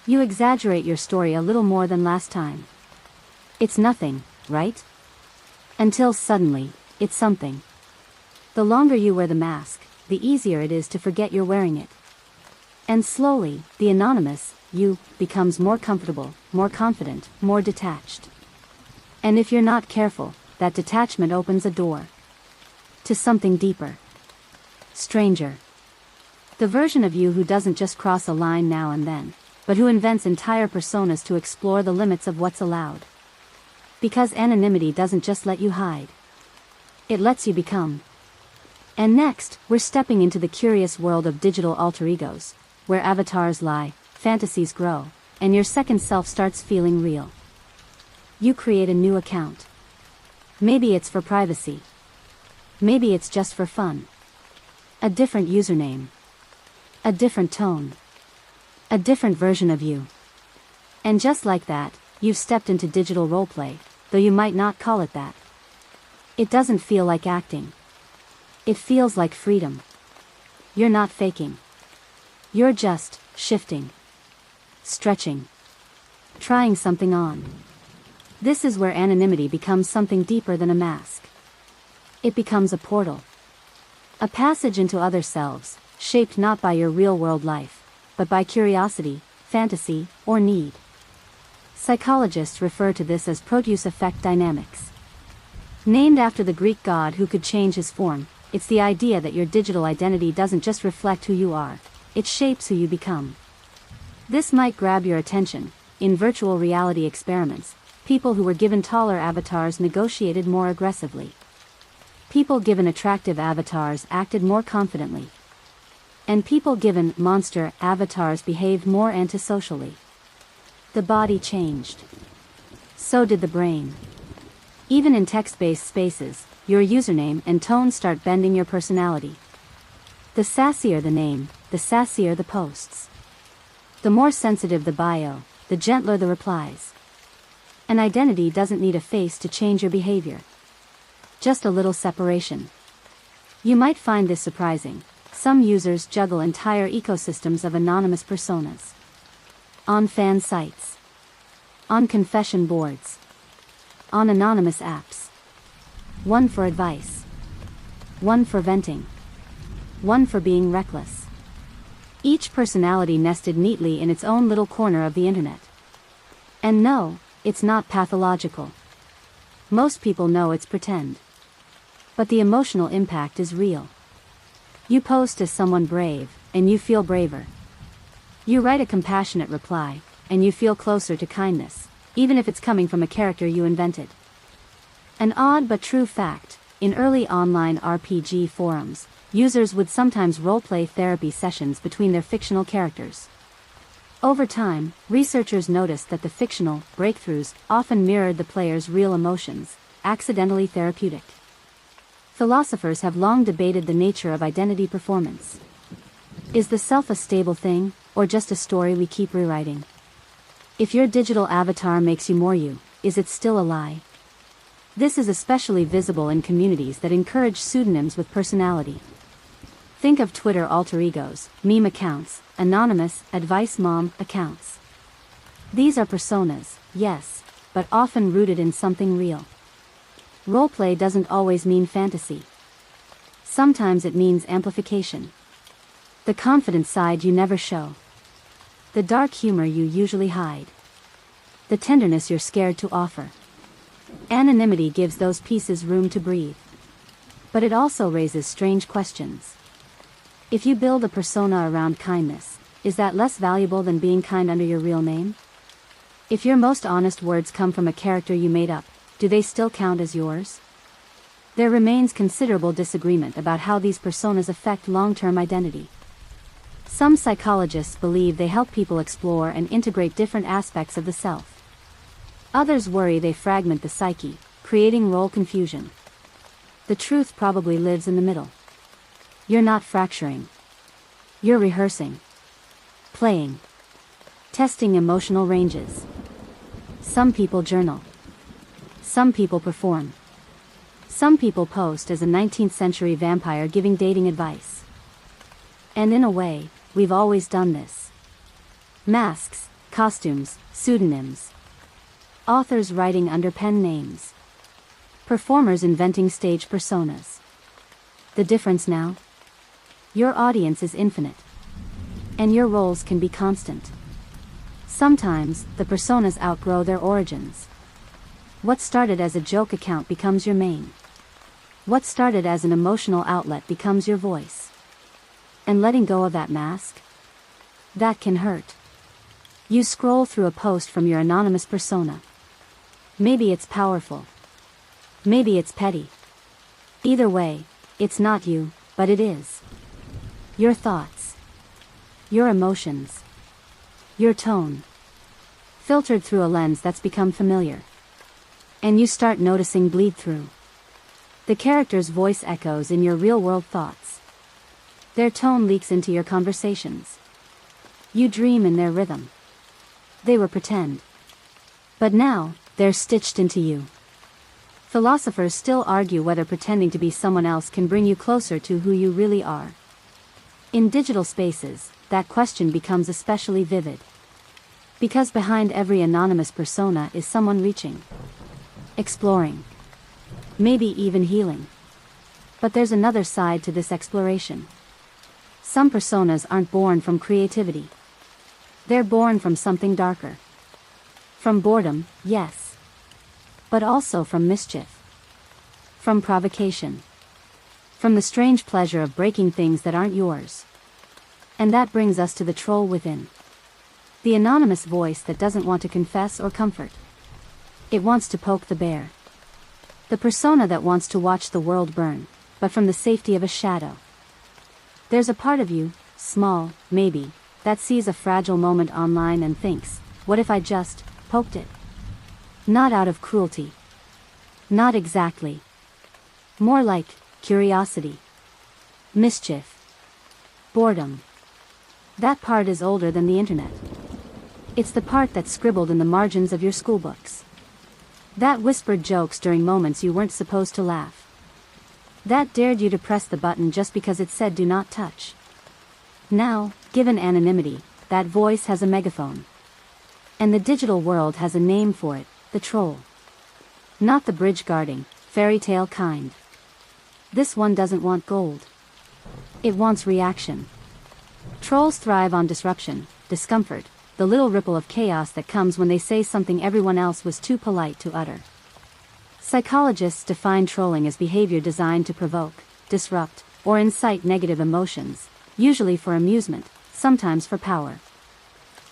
You exaggerate your story a little more than last time. It's nothing, right? Until suddenly, it's something. The longer you wear the mask, the easier it is to forget you're wearing it. And slowly, the anonymous you becomes more comfortable, more confident, more detached. And if you're not careful, that detachment opens a door to something deeper. Stranger. The version of you who doesn't just cross a line now and then, but who invents entire personas to explore the limits of what's allowed. Because anonymity doesn't just let you hide. It lets you become. And next, we're stepping into the curious world of digital alter egos, where avatars lie, fantasies grow, and your second self starts feeling real. You create a new account. Maybe it's for privacy. Maybe it's just for fun. A different username. A different tone. A different version of you. And just like that, you've stepped into digital roleplay, though you might not call it that. It doesn't feel like acting. It feels like freedom. You're not faking. You're just shifting. Stretching. Trying something on. This is where anonymity becomes something deeper than a mask. It becomes a portal. A passage into other selves, shaped not by your real-world life, but by curiosity, fantasy, or need. Psychologists refer to this as produce effect dynamics. Named after the Greek god who could change his form, it's the idea that your digital identity doesn't just reflect who you are, it shapes who you become. This might grab your attention. In virtual reality experiments, people who were given taller avatars negotiated more aggressively. People given attractive avatars acted more confidently. And people given monster avatars behaved more antisocially. The body changed. So did the brain. Even in text-based spaces, your username and tone start bending your personality. The sassier the name, the sassier the posts. The more sensitive the bio, the gentler the replies. An identity doesn't need a face to change your behavior. Just a little separation. You might find this surprising. Some users juggle entire ecosystems of anonymous personas. On fan sites. On confession boards. On anonymous apps. One for advice. One for venting. One for being reckless. Each personality nested neatly in its own little corner of the internet. And no, it's not pathological. Most people know it's pretend. But the emotional impact is real. You post as someone brave, and you feel braver. You write a compassionate reply, and you feel closer to kindness, even if it's coming from a character you invented. An odd but true fact, in early online RPG forums, users would sometimes roleplay therapy sessions between their fictional characters. Over time, researchers noticed that the fictional breakthroughs often mirrored the player's real emotions, accidentally therapeutic. Philosophers have long debated the nature of identity performance. Is the self a stable thing, or just a story we keep rewriting? If your digital avatar makes you more you, is it still a lie? This is especially visible in communities that encourage pseudonyms with personality. Think of Twitter alter egos, meme accounts, anonymous, advice mom accounts. These are personas, yes, but often rooted in something real. Roleplay doesn't always mean fantasy. Sometimes it means amplification. The confident side you never show. The dark humor you usually hide. The tenderness you're scared to offer. Anonymity gives those pieces room to breathe. But it also raises strange questions. If you build a persona around kindness, is that less valuable than being kind under your real name? If your most honest words come from a character you made up, do they still count as yours? There remains considerable disagreement about how these personas affect long-term identity. Some psychologists believe they help people explore and integrate different aspects of the self. Others worry they fragment the psyche, creating role confusion. The truth probably lives in the middle. You're not fracturing. You're rehearsing. Playing. Testing emotional ranges. Some people journal. Some people perform. Some people post as a 19th century vampire giving dating advice. And in a way, we've always done this. Masks, costumes, pseudonyms. Authors writing under pen names. Performers inventing stage personas. The difference now? Your audience is infinite. And your roles can be constant. Sometimes, the personas outgrow their origins. What started as a joke account becomes your main. What started as an emotional outlet becomes your voice. And letting go of that mask? That can hurt. You scroll through a post from your anonymous persona. Maybe it's powerful. Maybe it's petty. Either way, it's not you, but it is. Your thoughts. Your emotions. Your tone. Filtered through a lens that's become familiar. And you start noticing bleed through. The character's voice echoes in your real-world thoughts. Their tone leaks into your conversations. You dream in their rhythm. They were pretend. But now, they're stitched into you. Philosophers still argue whether pretending to be someone else can bring you closer to who you really are. In digital spaces, that question becomes especially vivid. Because behind every anonymous persona is someone reaching. Exploring. Maybe even healing. But there's another side to this exploration. Some personas aren't born from creativity. They're born from something darker. From boredom, yes. But also from mischief. From provocation. From the strange pleasure of breaking things that aren't yours. And that brings us to the troll within. The anonymous voice that doesn't want to confess or comfort. It wants to poke the bear. The persona that wants to watch the world burn, but from the safety of a shadow. There's a part of you, small, maybe, that sees a fragile moment online and thinks, what if I just poked it? Not out of cruelty. Not exactly. More like curiosity. Mischief. Boredom. That part is older than the internet. It's the part that's scribbled in the margins of your schoolbooks. That whispered jokes during moments you weren't supposed to laugh. That dared you to press the button just because it said do not touch. Now, given anonymity, that voice has a megaphone. And the digital world has a name for it, the troll. Not the bridge guarding, fairy tale kind. This one doesn't want gold. It wants reaction. Trolls thrive on disruption, discomfort, the little ripple of chaos that comes when they say something everyone else was too polite to utter. Psychologists define trolling as behavior designed to provoke, disrupt, or incite negative emotions, usually for amusement, sometimes for power.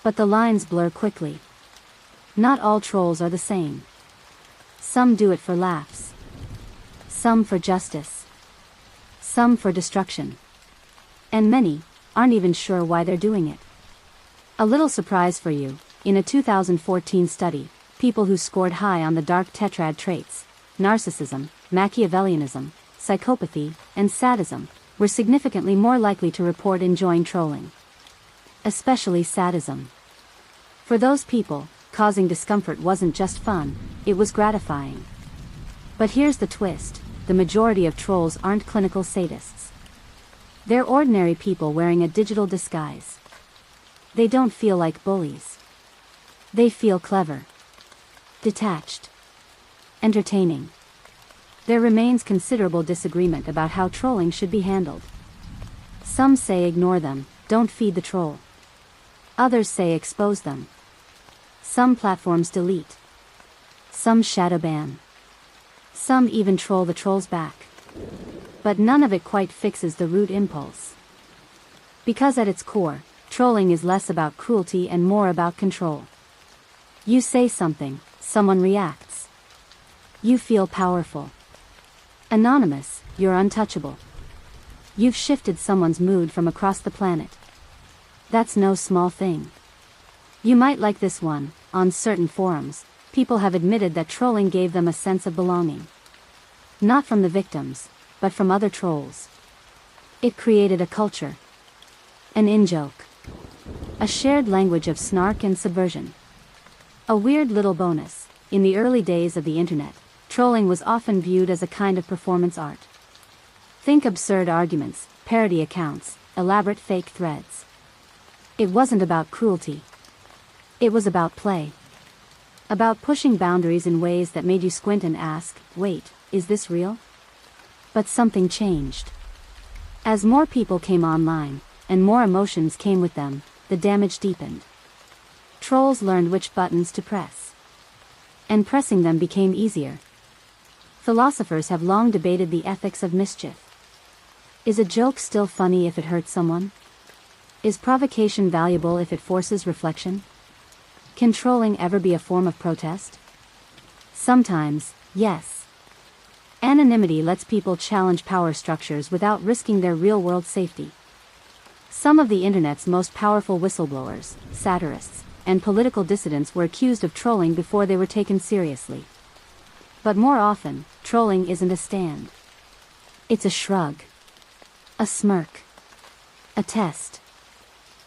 But the lines blur quickly. Not all trolls are the same. Some do it for laughs. Some for justice. Some for destruction. And many aren't even sure why they're doing it. A little surprise for you, in a 2014 study, people who scored high on the dark tetrad traits, narcissism, Machiavellianism, psychopathy, and sadism, were significantly more likely to report enjoying trolling. Especially sadism. For those people, causing discomfort wasn't just fun, it was gratifying. But here's the twist, the majority of trolls aren't clinical sadists. They're ordinary people wearing a digital disguise. They don't feel like bullies. They feel clever, detached, entertaining. There remains considerable disagreement about how trolling should be handled. Some say ignore them, don't feed the troll. Others say expose them. Some platforms delete. Some shadow ban. Some even troll the trolls back. But none of it quite fixes the root impulse. Because at its core, trolling is less about cruelty and more about control. You say something, someone reacts. You feel powerful. Anonymous, you're untouchable. You've shifted someone's mood from across the planet. That's no small thing. You might like this one. On certain forums, people have admitted that trolling gave them a sense of belonging. Not from the victims, but from other trolls. It created a culture. An in-joke. A shared language of snark and subversion. A weird little bonus, in the early days of the internet, trolling was often viewed as a kind of performance art. Think absurd arguments, parody accounts, elaborate fake threads. It wasn't about cruelty. It was about play. About pushing boundaries in ways that made you squint and ask, wait, is this real? But something changed. As more people came online, and more emotions came with them, the damage deepened. Trolls learned which buttons to press. And pressing them became easier. Philosophers have long debated the ethics of mischief. Is a joke still funny if it hurts someone? Is provocation valuable if it forces reflection? Can trolling ever be a form of protest? Sometimes, yes. Anonymity lets people challenge power structures without risking their real-world safety. Some of the internet's most powerful whistleblowers, satirists, and political dissidents were accused of trolling before they were taken seriously. But more often, trolling isn't a stand. It's a shrug. A smirk. A test.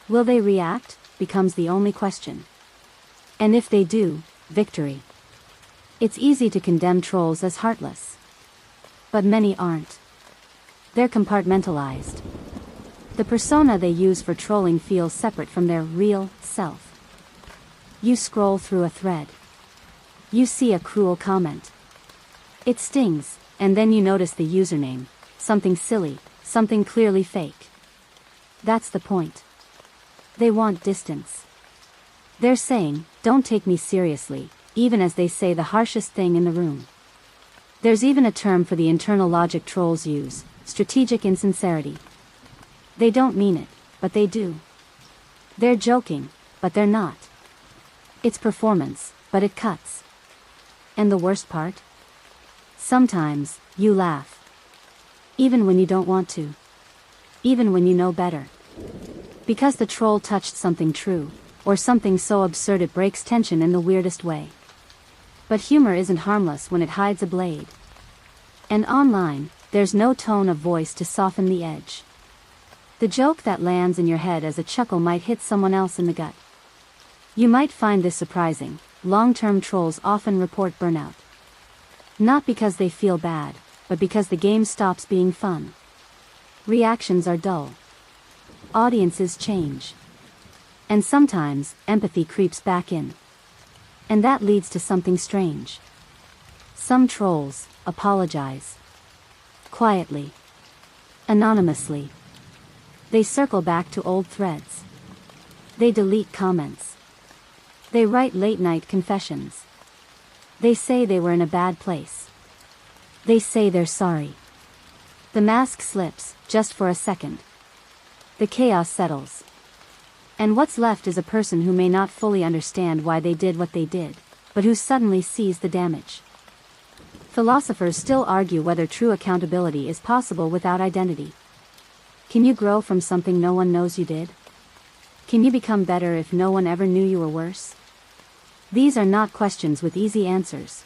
Will they react? Becomes the only question. And if they do, victory. It's easy to condemn trolls as heartless. But many aren't. They're compartmentalized. The persona they use for trolling feels separate from their real self. You scroll through a thread. You see a cruel comment. It stings, and then you notice the username, something silly, something clearly fake. That's the point. They want distance. They're saying, don't take me seriously, even as they say the harshest thing in the room. There's even a term for the internal logic trolls use, strategic insincerity. They don't mean it, but they do. They're joking, but they're not. It's performance, but it cuts. And the worst part? Sometimes, you laugh. Even when you don't want to. Even when you know better. Because the troll touched something true, or something so absurd it breaks tension in the weirdest way. But humor isn't harmless when it hides a blade. And online, there's no tone of voice to soften the edge. The joke that lands in your head as a chuckle might hit someone else in the gut. You might find this surprising, long-term trolls often report burnout. Not because they feel bad, but because the game stops being fun. Reactions are dull. Audiences change. And sometimes, empathy creeps back in. And that leads to something strange. Some trolls apologize. Quietly. Anonymously. They circle back to old threads. They delete comments. They write late-night confessions. They say they were in a bad place. They say they're sorry. The mask slips, just for a second. The chaos settles. And what's left is a person who may not fully understand why they did what they did, but who suddenly sees the damage. Philosophers still argue whether true accountability is possible without identity. Can you grow from something no one knows you did? Can you become better if no one ever knew you were worse? These are not questions with easy answers.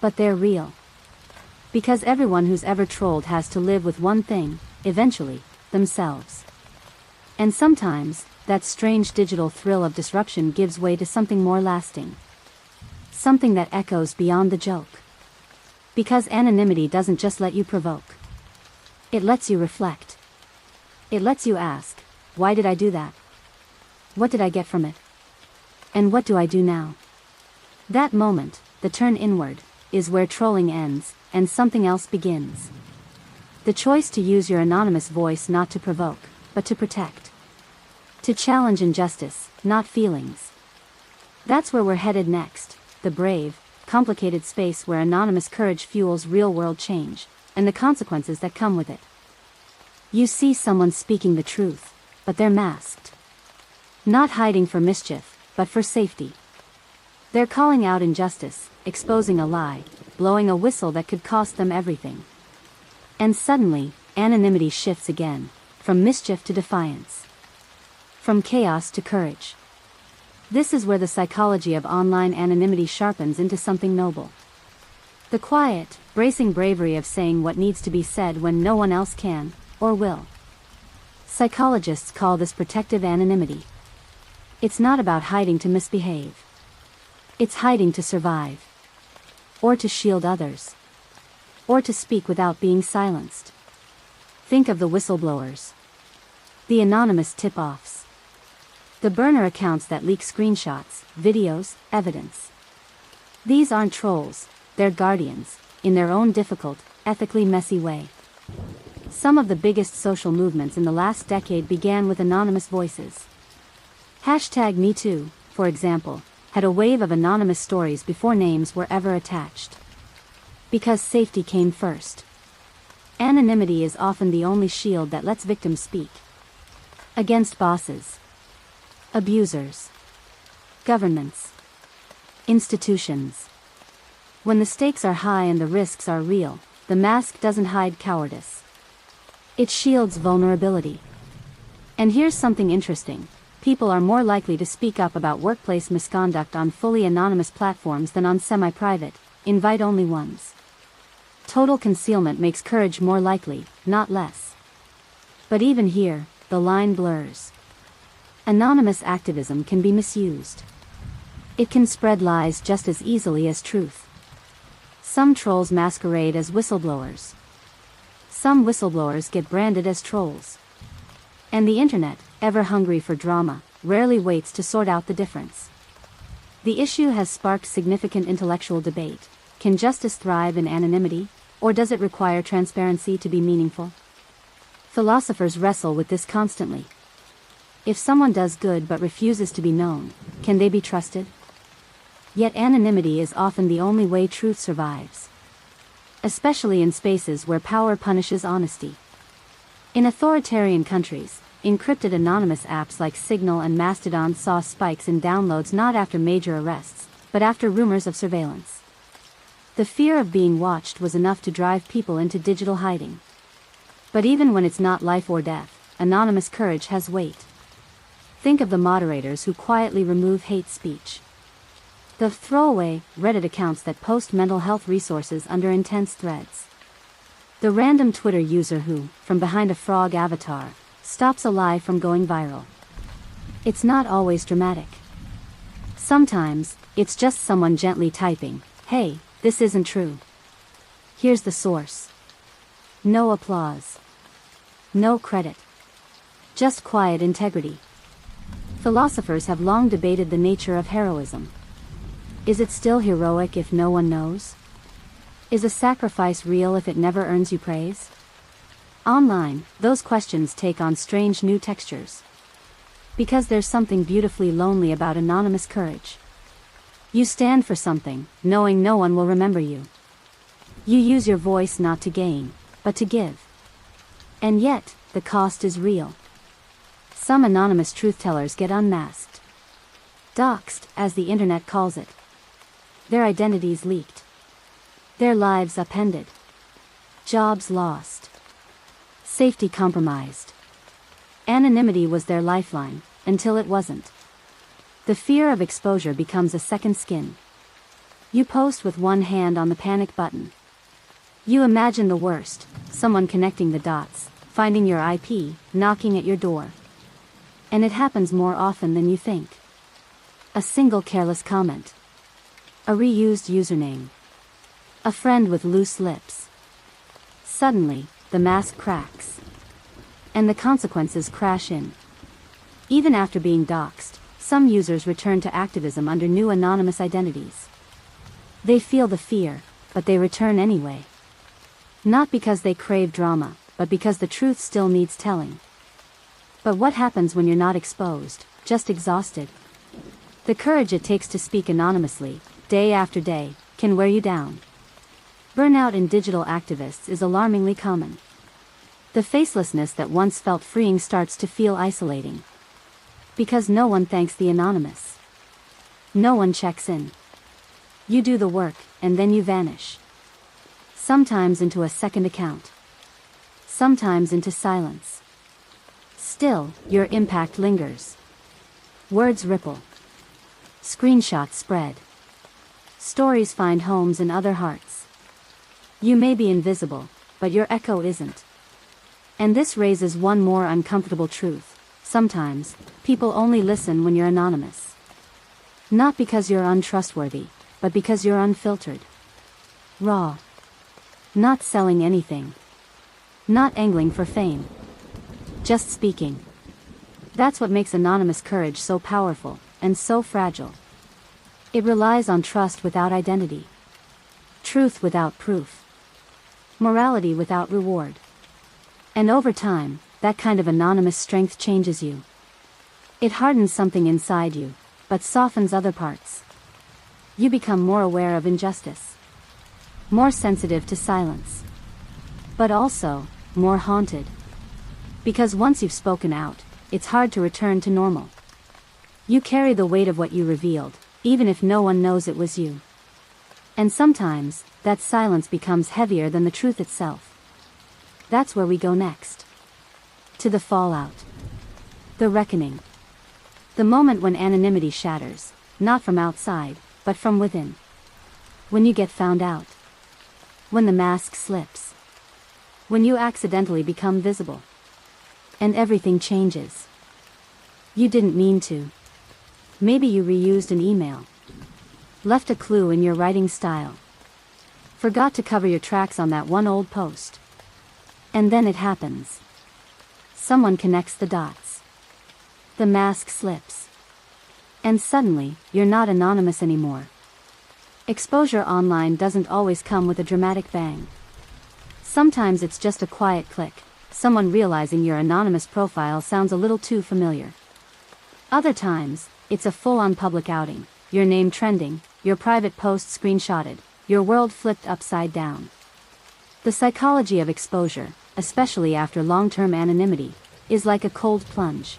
But they're real. Because everyone who's ever trolled has to live with one thing, eventually, themselves. And sometimes, that strange digital thrill of disruption gives way to something more lasting. Something that echoes beyond the joke. Because anonymity doesn't just let you provoke. It lets you reflect. It lets you ask, why did I do that? What did I get from it? And what do I do now? That moment, the turn inward, is where trolling ends, and something else begins. The choice to use your anonymous voice not to provoke, but to protect. To challenge injustice, not feelings. That's where we're headed next, the brave, complicated space where anonymous courage fuels real-world change, and the consequences that come with it. You see someone speaking the truth, but they're masked. Not hiding for mischief, but for safety. They're calling out injustice, exposing a lie, blowing a whistle that could cost them everything. And suddenly, anonymity shifts again, from mischief to defiance. From chaos to courage. This is where the psychology of online anonymity sharpens into something noble. The quiet, bracing bravery of saying what needs to be said when no one else can, or will. Psychologists call this protective anonymity. It's not about hiding to misbehave. It's hiding to survive. Or to shield others. Or to speak without being silenced. Think of the whistleblowers. The anonymous tip-offs. The burner accounts that leak screenshots, videos, evidence. These aren't trolls, they're guardians, in their own difficult, ethically messy way. Some of the biggest social movements in the last decade began with anonymous voices. #MeToo, for example, had a wave of anonymous stories before names were ever attached. Because safety came first. Anonymity is often the only shield that lets victims speak. Against bosses. Abusers. Governments. Institutions. When the stakes are high and the risks are real, the mask doesn't hide cowardice. It shields vulnerability. And here's something interesting. People are more likely to speak up about workplace misconduct on fully anonymous platforms than on semi-private, invite-only ones. Total concealment makes courage more likely, not less. But even here, the line blurs. Anonymous activism can be misused. It can spread lies just as easily as truth. Some trolls masquerade as whistleblowers. Some whistleblowers get branded as trolls. And the internet, ever hungry for drama, rarely waits to sort out the difference. The issue has sparked significant intellectual debate. Can justice thrive in anonymity, or does it require transparency to be meaningful? Philosophers wrestle with this constantly. If someone does good but refuses to be known, can they be trusted? Yet anonymity is often the only way truth survives. Especially in spaces where power punishes honesty. In authoritarian countries, encrypted anonymous apps like Signal and Mastodon saw spikes in downloads not after major arrests, but after rumors of surveillance. The fear of being watched was enough to drive people into digital hiding. But even when it's not life or death, anonymous courage has weight. Think of the moderators who quietly remove hate speech. The throwaway, Reddit accounts that post mental health resources under intense threads. The random Twitter user who, from behind a frog avatar, stops a lie from going viral. It's not always dramatic. Sometimes, it's just someone gently typing, "Hey, this isn't true. Here's the source." No applause. No credit. Just quiet integrity. Philosophers have long debated the nature of heroism. Is it still heroic if no one knows? Is a sacrifice real if it never earns you praise? Online, those questions take on strange new textures. Because there's something beautifully lonely about anonymous courage. You stand for something, knowing no one will remember you. You use your voice not to gain, but to give. And yet, the cost is real. Some anonymous truth-tellers get unmasked. Doxed, as the internet calls it. Their identities leaked. Their lives upended. Jobs lost. Safety compromised. Anonymity was their lifeline, until it wasn't. The fear of exposure becomes a second skin. You post with one hand on the panic button. You imagine the worst, someone connecting the dots, finding your IP, knocking at your door. And it happens more often than you think. A single careless comment. A reused username. A friend with loose lips. Suddenly, the mask cracks. And the consequences crash in. Even after being doxxed, some users return to activism under new anonymous identities. They feel the fear, but they return anyway. Not because they crave drama, but because the truth still needs telling. But what happens when you're not exposed, just exhausted? The courage it takes to speak anonymously, day after day, can wear you down. Burnout in digital activists is alarmingly common. The facelessness that once felt freeing starts to feel isolating. Because no one thanks the anonymous. No one checks in. You do the work, and then you vanish. Sometimes into a second account. Sometimes into silence. Still, your impact lingers. Words ripple. Screenshots spread. Stories find homes in other hearts. You may be invisible, but your echo isn't. And this raises one more uncomfortable truth. Sometimes, people only listen when you're anonymous. Not because you're untrustworthy, but because you're unfiltered. Raw. Not selling anything. Not angling for fame. Just speaking. That's what makes anonymous courage so powerful, and so fragile. It relies on trust without identity. Truth without proof. Morality without reward. And over time, that kind of anonymous strength changes you. It hardens something inside you, but softens other parts. You become more aware of injustice. More sensitive to silence. But also, more haunted. Because once you've spoken out, it's hard to return to normal. You carry the weight of what you revealed, even if no one knows it was you. And sometimes, that silence becomes heavier than the truth itself. That's where we go next. To the fallout. The reckoning. The moment when anonymity shatters, not from outside, but from within. When you get found out. When the mask slips. When you accidentally become visible. And everything changes. You didn't mean to. Maybe you reused an email. Left a clue in your writing style. Forgot to cover your tracks on that one old post. And then it happens. Someone connects the dots. The mask slips. And suddenly, you're not anonymous anymore. Exposure online doesn't always come with a dramatic bang. Sometimes it's just a quiet click, someone realizing your anonymous profile sounds a little too familiar. Other times, it's a full-on public outing, your name trending, your private post screenshotted, your world flipped upside down. The psychology of exposure, especially after long-term anonymity, is like a cold plunge.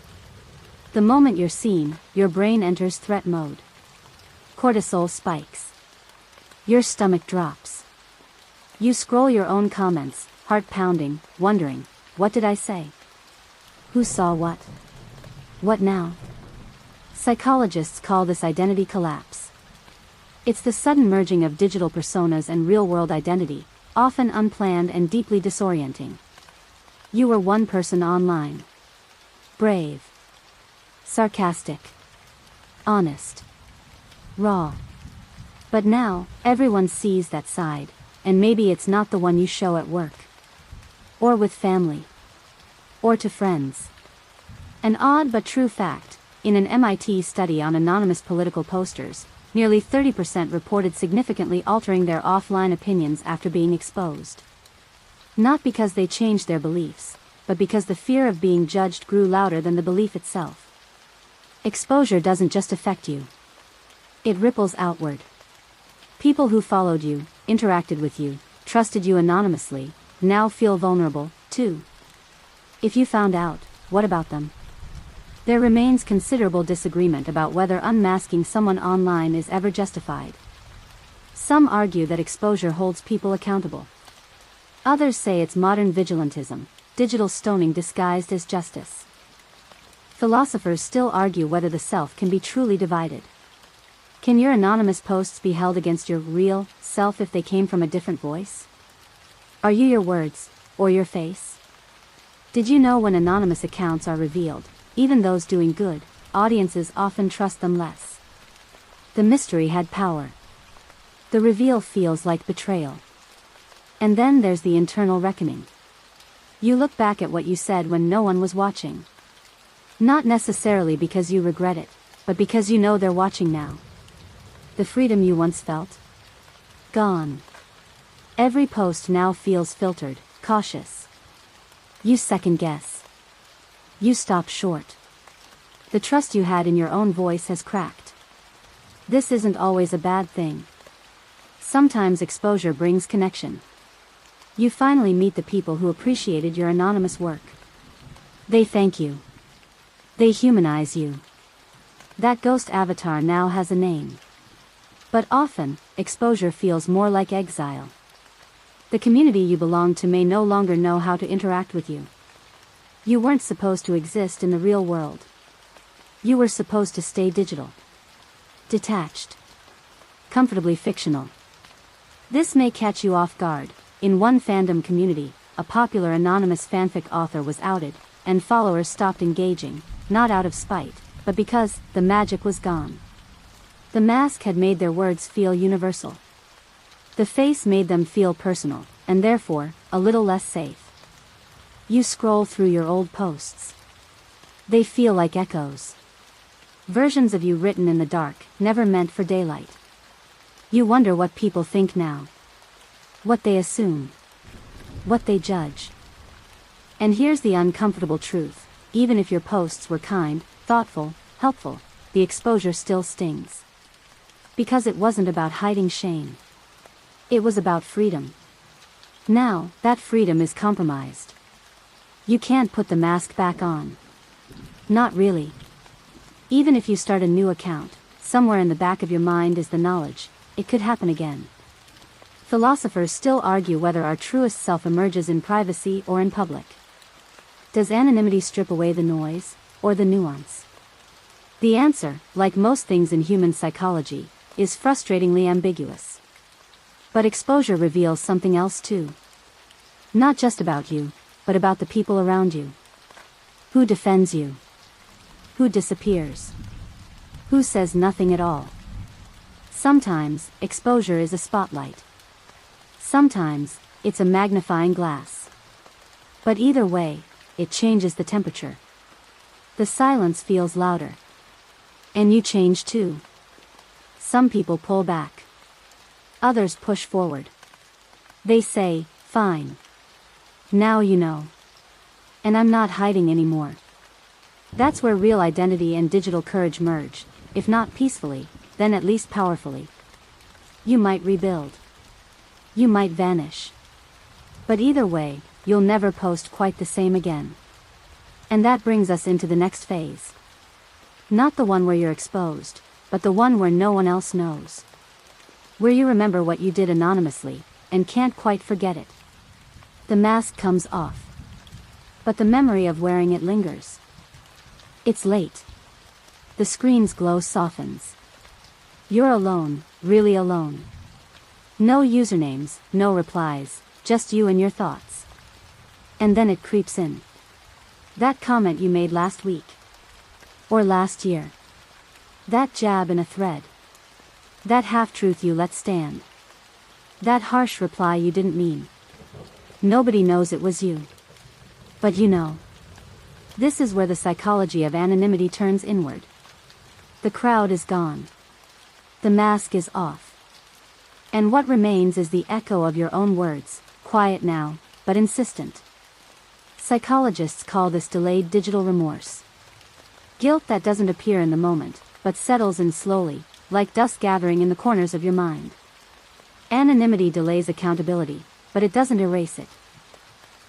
The moment you're seen, your brain enters threat mode. Cortisol spikes. Your stomach drops. You scroll your own comments, heart pounding, wondering, what did I say? Who saw what? What now? Psychologists call this identity collapse. It's the sudden merging of digital personas and real-world identity, often unplanned and deeply disorienting. You were one person online. Brave. Sarcastic. Honest. Raw. But now, everyone sees that side, and maybe it's not the one you show at work. Or with family. Or to friends. An odd but true fact, in an MIT study on anonymous political posters, nearly 30% reported significantly altering their offline opinions after being exposed. Not because they changed their beliefs, but because the fear of being judged grew louder than the belief itself. Exposure doesn't just affect you. It ripples outward. People who followed you, interacted with you, trusted you anonymously, now feel vulnerable, too. If you found out, what about them? There remains considerable disagreement about whether unmasking someone online is ever justified. Some argue that exposure holds people accountable. Others say it's modern vigilantism, digital stoning disguised as justice. Philosophers still argue whether the self can be truly divided. Can your anonymous posts be held against your real self if they came from a different voice? Are you your words, or your face? Did you know when anonymous accounts are revealed, even those doing good, audiences often trust them less? The mystery had power. The reveal feels like betrayal. And then there's the internal reckoning. You look back at what you said when no one was watching. Not necessarily because you regret it, but because you know they're watching now. The freedom you once felt? Gone. Every post now feels filtered, cautious. You second guess. You stop short. The trust you had in your own voice has cracked. This isn't always a bad thing. Sometimes exposure brings connection. You finally meet the people who appreciated your anonymous work. They thank you. They humanize you. That ghost avatar now has a name. But often, exposure feels more like exile. The community you belong to may no longer know how to interact with you. You weren't supposed to exist in the real world. You were supposed to stay digital. Detached. Comfortably fictional. This may catch you off guard. In one fandom community, a popular anonymous fanfic author was outed, and followers stopped engaging, not out of spite, but because the magic was gone. The mask had made their words feel universal. The face made them feel personal, and therefore, a little less safe. You scroll through your old posts. They feel like echoes. Versions of you written in the dark, never meant for daylight. You wonder what people think now. What they assume. What they judge. And here's the uncomfortable truth: even if your posts were kind, thoughtful, helpful, the exposure still stings. Because it wasn't about hiding shame. It was about freedom. Now, that freedom is compromised. You can't put the mask back on. Not really. Even if you start a new account, somewhere in the back of your mind is the knowledge, it could happen again. Philosophers still argue whether our truest self emerges in privacy or in public. Does anonymity strip away the noise, or the nuance? The answer, like most things in human psychology, is frustratingly ambiguous. But exposure reveals something else too. Not just about you, but about the people around you. Who defends you? Who disappears? Who says nothing at all? Sometimes, exposure is a spotlight. Sometimes, it's a magnifying glass. But either way, it changes the temperature. The silence feels louder. And you change too. Some people pull back. Others push forward. They say, fine. Now you know. And I'm not hiding anymore. That's where real identity and digital courage merge, if not peacefully, then at least powerfully. You might rebuild. You might vanish. But either way, you'll never post quite the same again. And that brings us into the next phase. Not the one where you're exposed, but the one where no one else knows. Where you remember what you did anonymously, and can't quite forget it. The mask comes off. But the memory of wearing it lingers. It's late. The screen's glow softens. You're alone, really alone. No usernames, no replies, just you and your thoughts. And then it creeps in. That comment you made last week. Or last year. That jab in a thread. That half-truth you let stand. That harsh reply you didn't mean. Nobody knows it was you. But you know. This is where the psychology of anonymity turns inward. The crowd is gone. The mask is off. And what remains is the echo of your own words, quiet now, but insistent. Psychologists call this delayed digital remorse. Guilt that doesn't appear in the moment, but settles in slowly, like dust gathering in the corners of your mind. Anonymity delays accountability, but it doesn't erase it.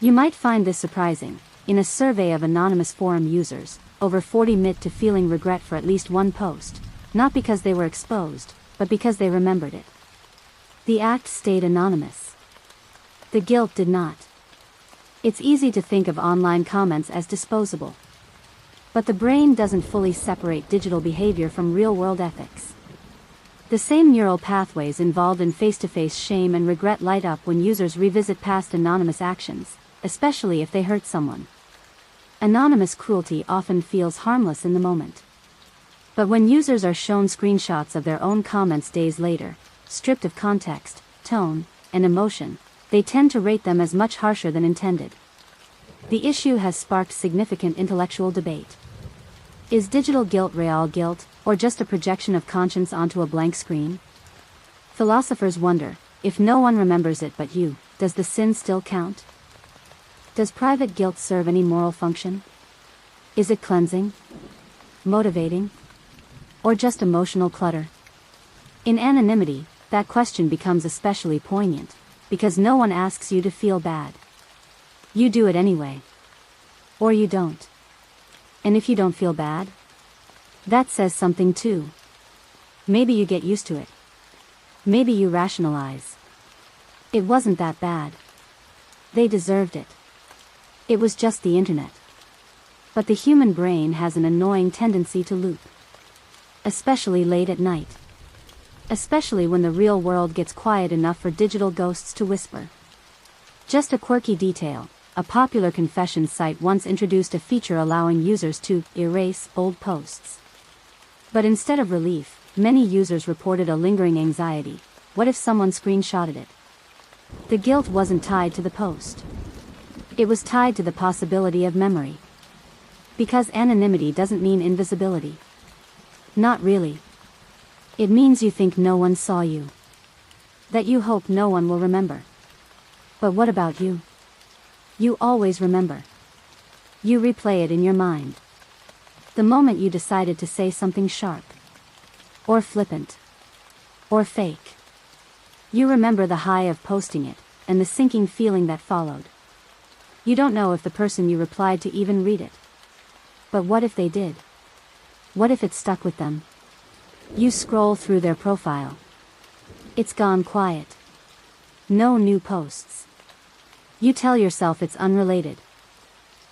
You might find this surprising. In a survey of anonymous forum users, over 40% admit to feeling regret for at least one post, not because they were exposed, but because they remembered it. The act stayed anonymous. The guilt did not. It's easy to think of online comments as disposable. But the brain doesn't fully separate digital behavior from real-world ethics. The same neural pathways involved in face-to-face shame and regret light up when users revisit past anonymous actions, especially if they hurt someone. Anonymous cruelty often feels harmless in the moment. But when users are shown screenshots of their own comments days later, stripped of context, tone, and emotion, they tend to rate them as much harsher than intended. The issue has sparked significant intellectual debate. Is digital guilt real guilt, or just a projection of conscience onto a blank screen? Philosophers wonder, if no one remembers it but you, does the sin still count? Does private guilt serve any moral function? Is it cleansing? Motivating? Or just emotional clutter? In anonymity, that question becomes especially poignant, because no one asks you to feel bad. You do it anyway. Or you don't. And if you don't feel bad, that says something too. Maybe you get used to it. Maybe you rationalize. It wasn't that bad. They deserved it. It was just the internet. But the human brain has an annoying tendency to loop. Especially late at night. Especially when the real world gets quiet enough for digital ghosts to whisper. Just a quirky detail. A popular confession site once introduced a feature allowing users to erase old posts. But instead of relief, many users reported a lingering anxiety. What if someone screenshotted it? The guilt wasn't tied to the post. It was tied to the possibility of memory. Because anonymity doesn't mean invisibility. Not really. It means you think no one saw you. That you hope no one will remember. But what about you? You always remember. You replay it in your mind. The moment you decided to say something sharp. Or flippant. Or fake. You remember the high of posting it, and the sinking feeling that followed. You don't know if the person you replied to even read it. But what if they did? What if it stuck with them? You scroll through their profile. It's gone quiet. No new posts. You tell yourself it's unrelated.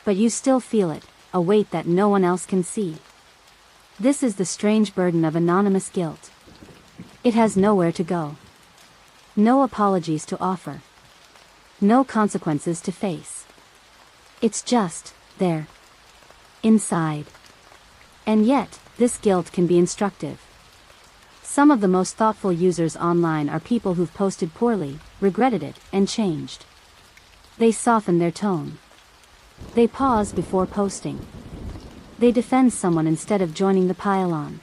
But you still feel it, a weight that no one else can see. This is the strange burden of anonymous guilt. It has nowhere to go. No apologies to offer. No consequences to face. It's just there. Inside. And yet, this guilt can be instructive. Some of the most thoughtful users online are people who've posted poorly, regretted it, and changed. They soften their tone. They pause before posting. They defend someone instead of joining the pile-on.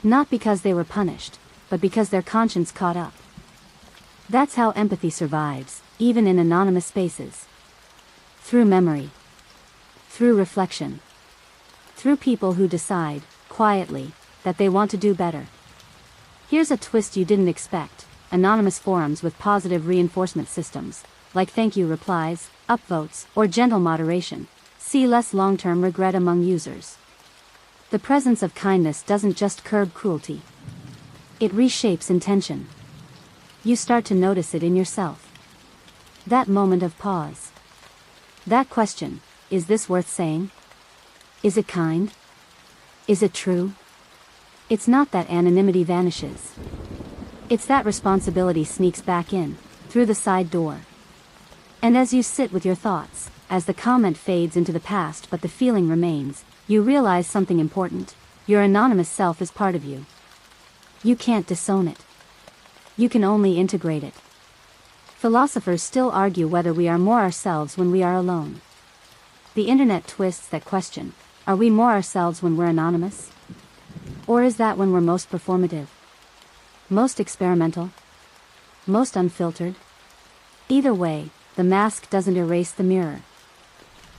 Not because they were punished, but because their conscience caught up. That's how empathy survives, even in anonymous spaces. Through memory. Through reflection. Through people who decide, quietly, that they want to do better. Here's a twist you didn't expect: anonymous forums with positive reinforcement systems, like thank you replies, upvotes, or gentle moderation, see less long-term regret among users. The presence of kindness doesn't just curb cruelty. It reshapes intention. You start to notice it in yourself. That moment of pause. That question, is this worth saying? Is it kind? Is it true? It's not that anonymity vanishes. It's that responsibility sneaks back in, through the side door. And as you sit with your thoughts, as the comment fades into the past but the feeling remains, you realize something important: your anonymous self is part of you. You can't disown it. You can only integrate it. Philosophers still argue whether we are more ourselves when we are alone. The internet twists that question: are we more ourselves when we're anonymous? Or is that when we're most performative? Most experimental? Most unfiltered? Either way, the mask doesn't erase the mirror.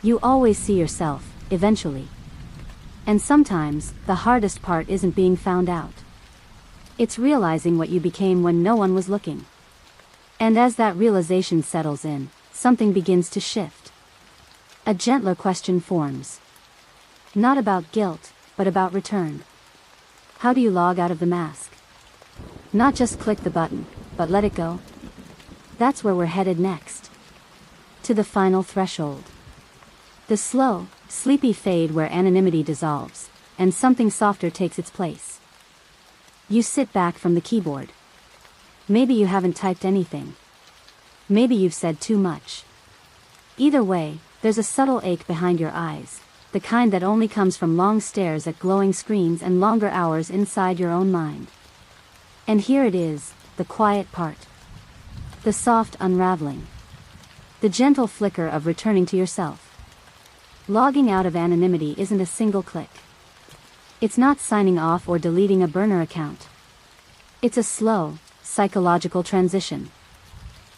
You always see yourself, eventually. And sometimes, the hardest part isn't being found out. It's realizing what you became when no one was looking. And as that realization settles in, something begins to shift. A gentler question forms. Not about guilt, but about return. How do you log out of the mask? Not just click the button, but let it go. That's where we're headed next. To the final threshold. The slow, Sleepy fade where anonymity dissolves, and something softer takes its place. You sit back from the keyboard. Maybe you haven't typed anything. Maybe you've said too much. Either way, there's a subtle ache behind your eyes, the kind that only comes from long stares at glowing screens and longer hours inside your own mind. And here it is, the quiet part. The soft unraveling. The gentle flicker of returning to yourself. Logging out of anonymity isn't a single click. It's not signing off or deleting a burner account. It's a slow, psychological transition.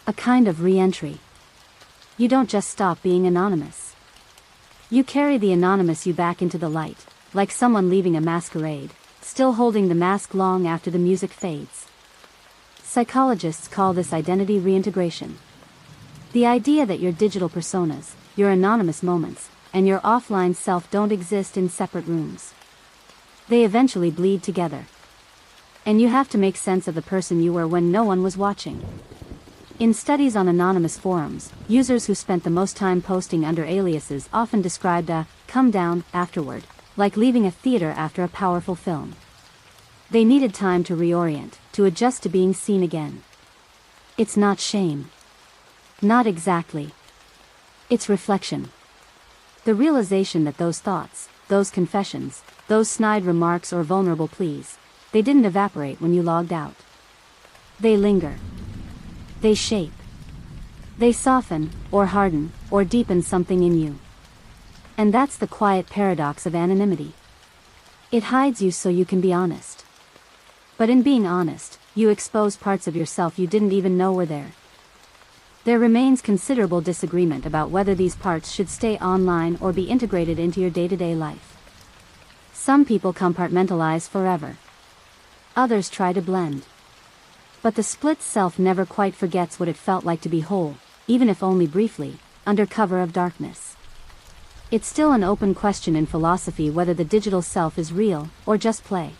A kind of re-entry. You don't just stop being anonymous. You carry the anonymous you back into the light, like someone leaving a masquerade, still holding the mask long after the music fades. Psychologists call this identity reintegration. The idea that your digital personas, your anonymous moments, and your offline self don't exist in separate rooms. They eventually bleed together. And you have to make sense of the person you were when no one was watching. In studies on anonymous forums, users who spent the most time posting under aliases often described a come down afterward, like leaving a theater after a powerful film. They needed time to reorient, to adjust to being seen again. It's not shame. Not exactly. It's reflection. The realization that those thoughts, those confessions, those snide remarks or vulnerable pleas, they didn't evaporate when you logged out. They linger. They shape. They soften, or harden, or deepen something in you. And that's the quiet paradox of anonymity. It hides you so you can be honest. But in being honest, you expose parts of yourself you didn't even know were there. There remains considerable disagreement about whether these parts should stay online or be integrated into your day-to-day life. Some people compartmentalize forever. Others try to blend. But the split self never quite forgets what it felt like to be whole, even if only briefly, under cover of darkness. It's still an open question in philosophy whether the digital self is real, or just play.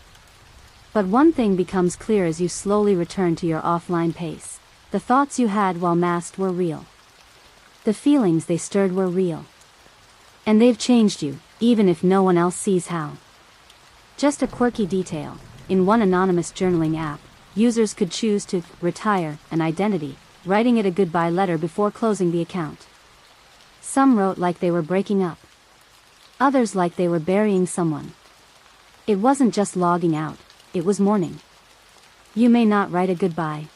But one thing becomes clear as you slowly return to your offline pace. The thoughts you had while masked were real. The feelings they stirred were real. And they've changed you, even if no one else sees how. Just a quirky detail, in one anonymous journaling app, users could choose to retire an identity, writing it a goodbye letter before closing the account. Some wrote like they were breaking up. Others like they were burying someone. It wasn't just logging out, it was mourning. You may not write a goodbye.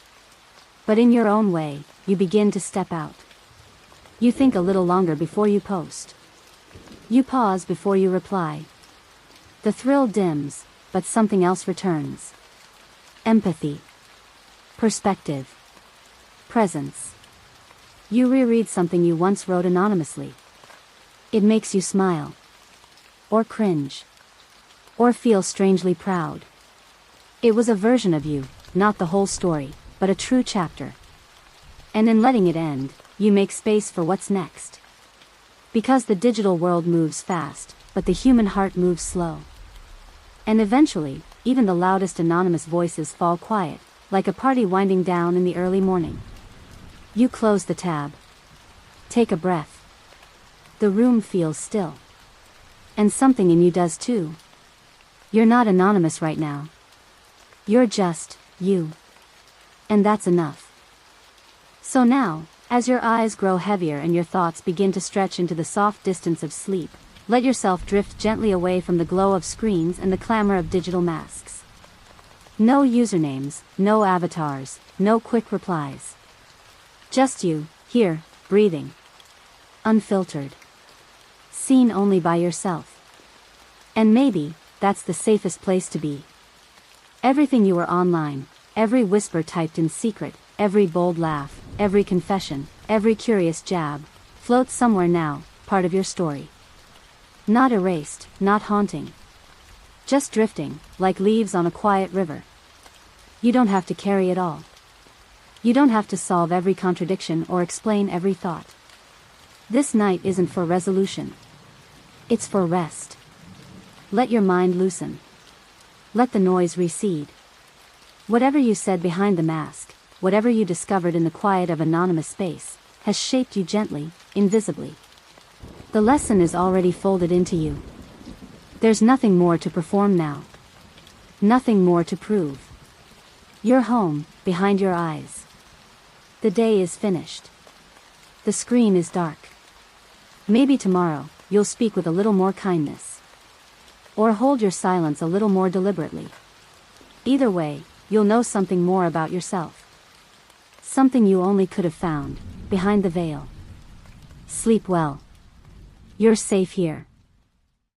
But in your own way, you begin to step out. You think a little longer before you post. You pause before you reply. The thrill dims, but something else returns. Empathy. Perspective. Presence. You reread something you once wrote anonymously. It makes you smile. Or cringe. Or feel strangely proud. It was a version of you, not the whole story, but a true chapter. And in letting it end, you make space for what's next. Because the digital world moves fast, but the human heart moves slow. And eventually, even the loudest anonymous voices fall quiet, like a party winding down in the early morning. You close the tab. Take a breath. The room feels still. And something in you does too. You're not anonymous right now. You're just you. And that's enough. So now, as your eyes grow heavier and your thoughts begin to stretch into the soft distance of sleep, let yourself drift gently away from the glow of screens and the clamor of digital masks. No usernames, no avatars, no quick replies. Just you, here, breathing. Unfiltered. Seen only by yourself. And maybe, that's the safest place to be. Everything you were online, every whisper typed in secret, every bold laugh, every confession, every curious jab, floats somewhere now, part of your story. Not erased, not haunting. Just drifting, like leaves on a quiet river. You don't have to carry it all. You don't have to solve every contradiction or explain every thought. This night isn't for resolution. It's for rest. Let your mind loosen. Let the noise recede. Whatever you said behind the mask, whatever you discovered in the quiet of anonymous space, has shaped you gently, invisibly. The lesson is already folded into you. There's nothing more to perform now. Nothing more to prove. You're home, behind your eyes. The day is finished. The screen is dark. Maybe tomorrow, you'll speak with a little more kindness. Or hold your silence a little more deliberately. Either way, you'll know something more about yourself. Something you only could have found, behind the veil. Sleep well. You're safe here.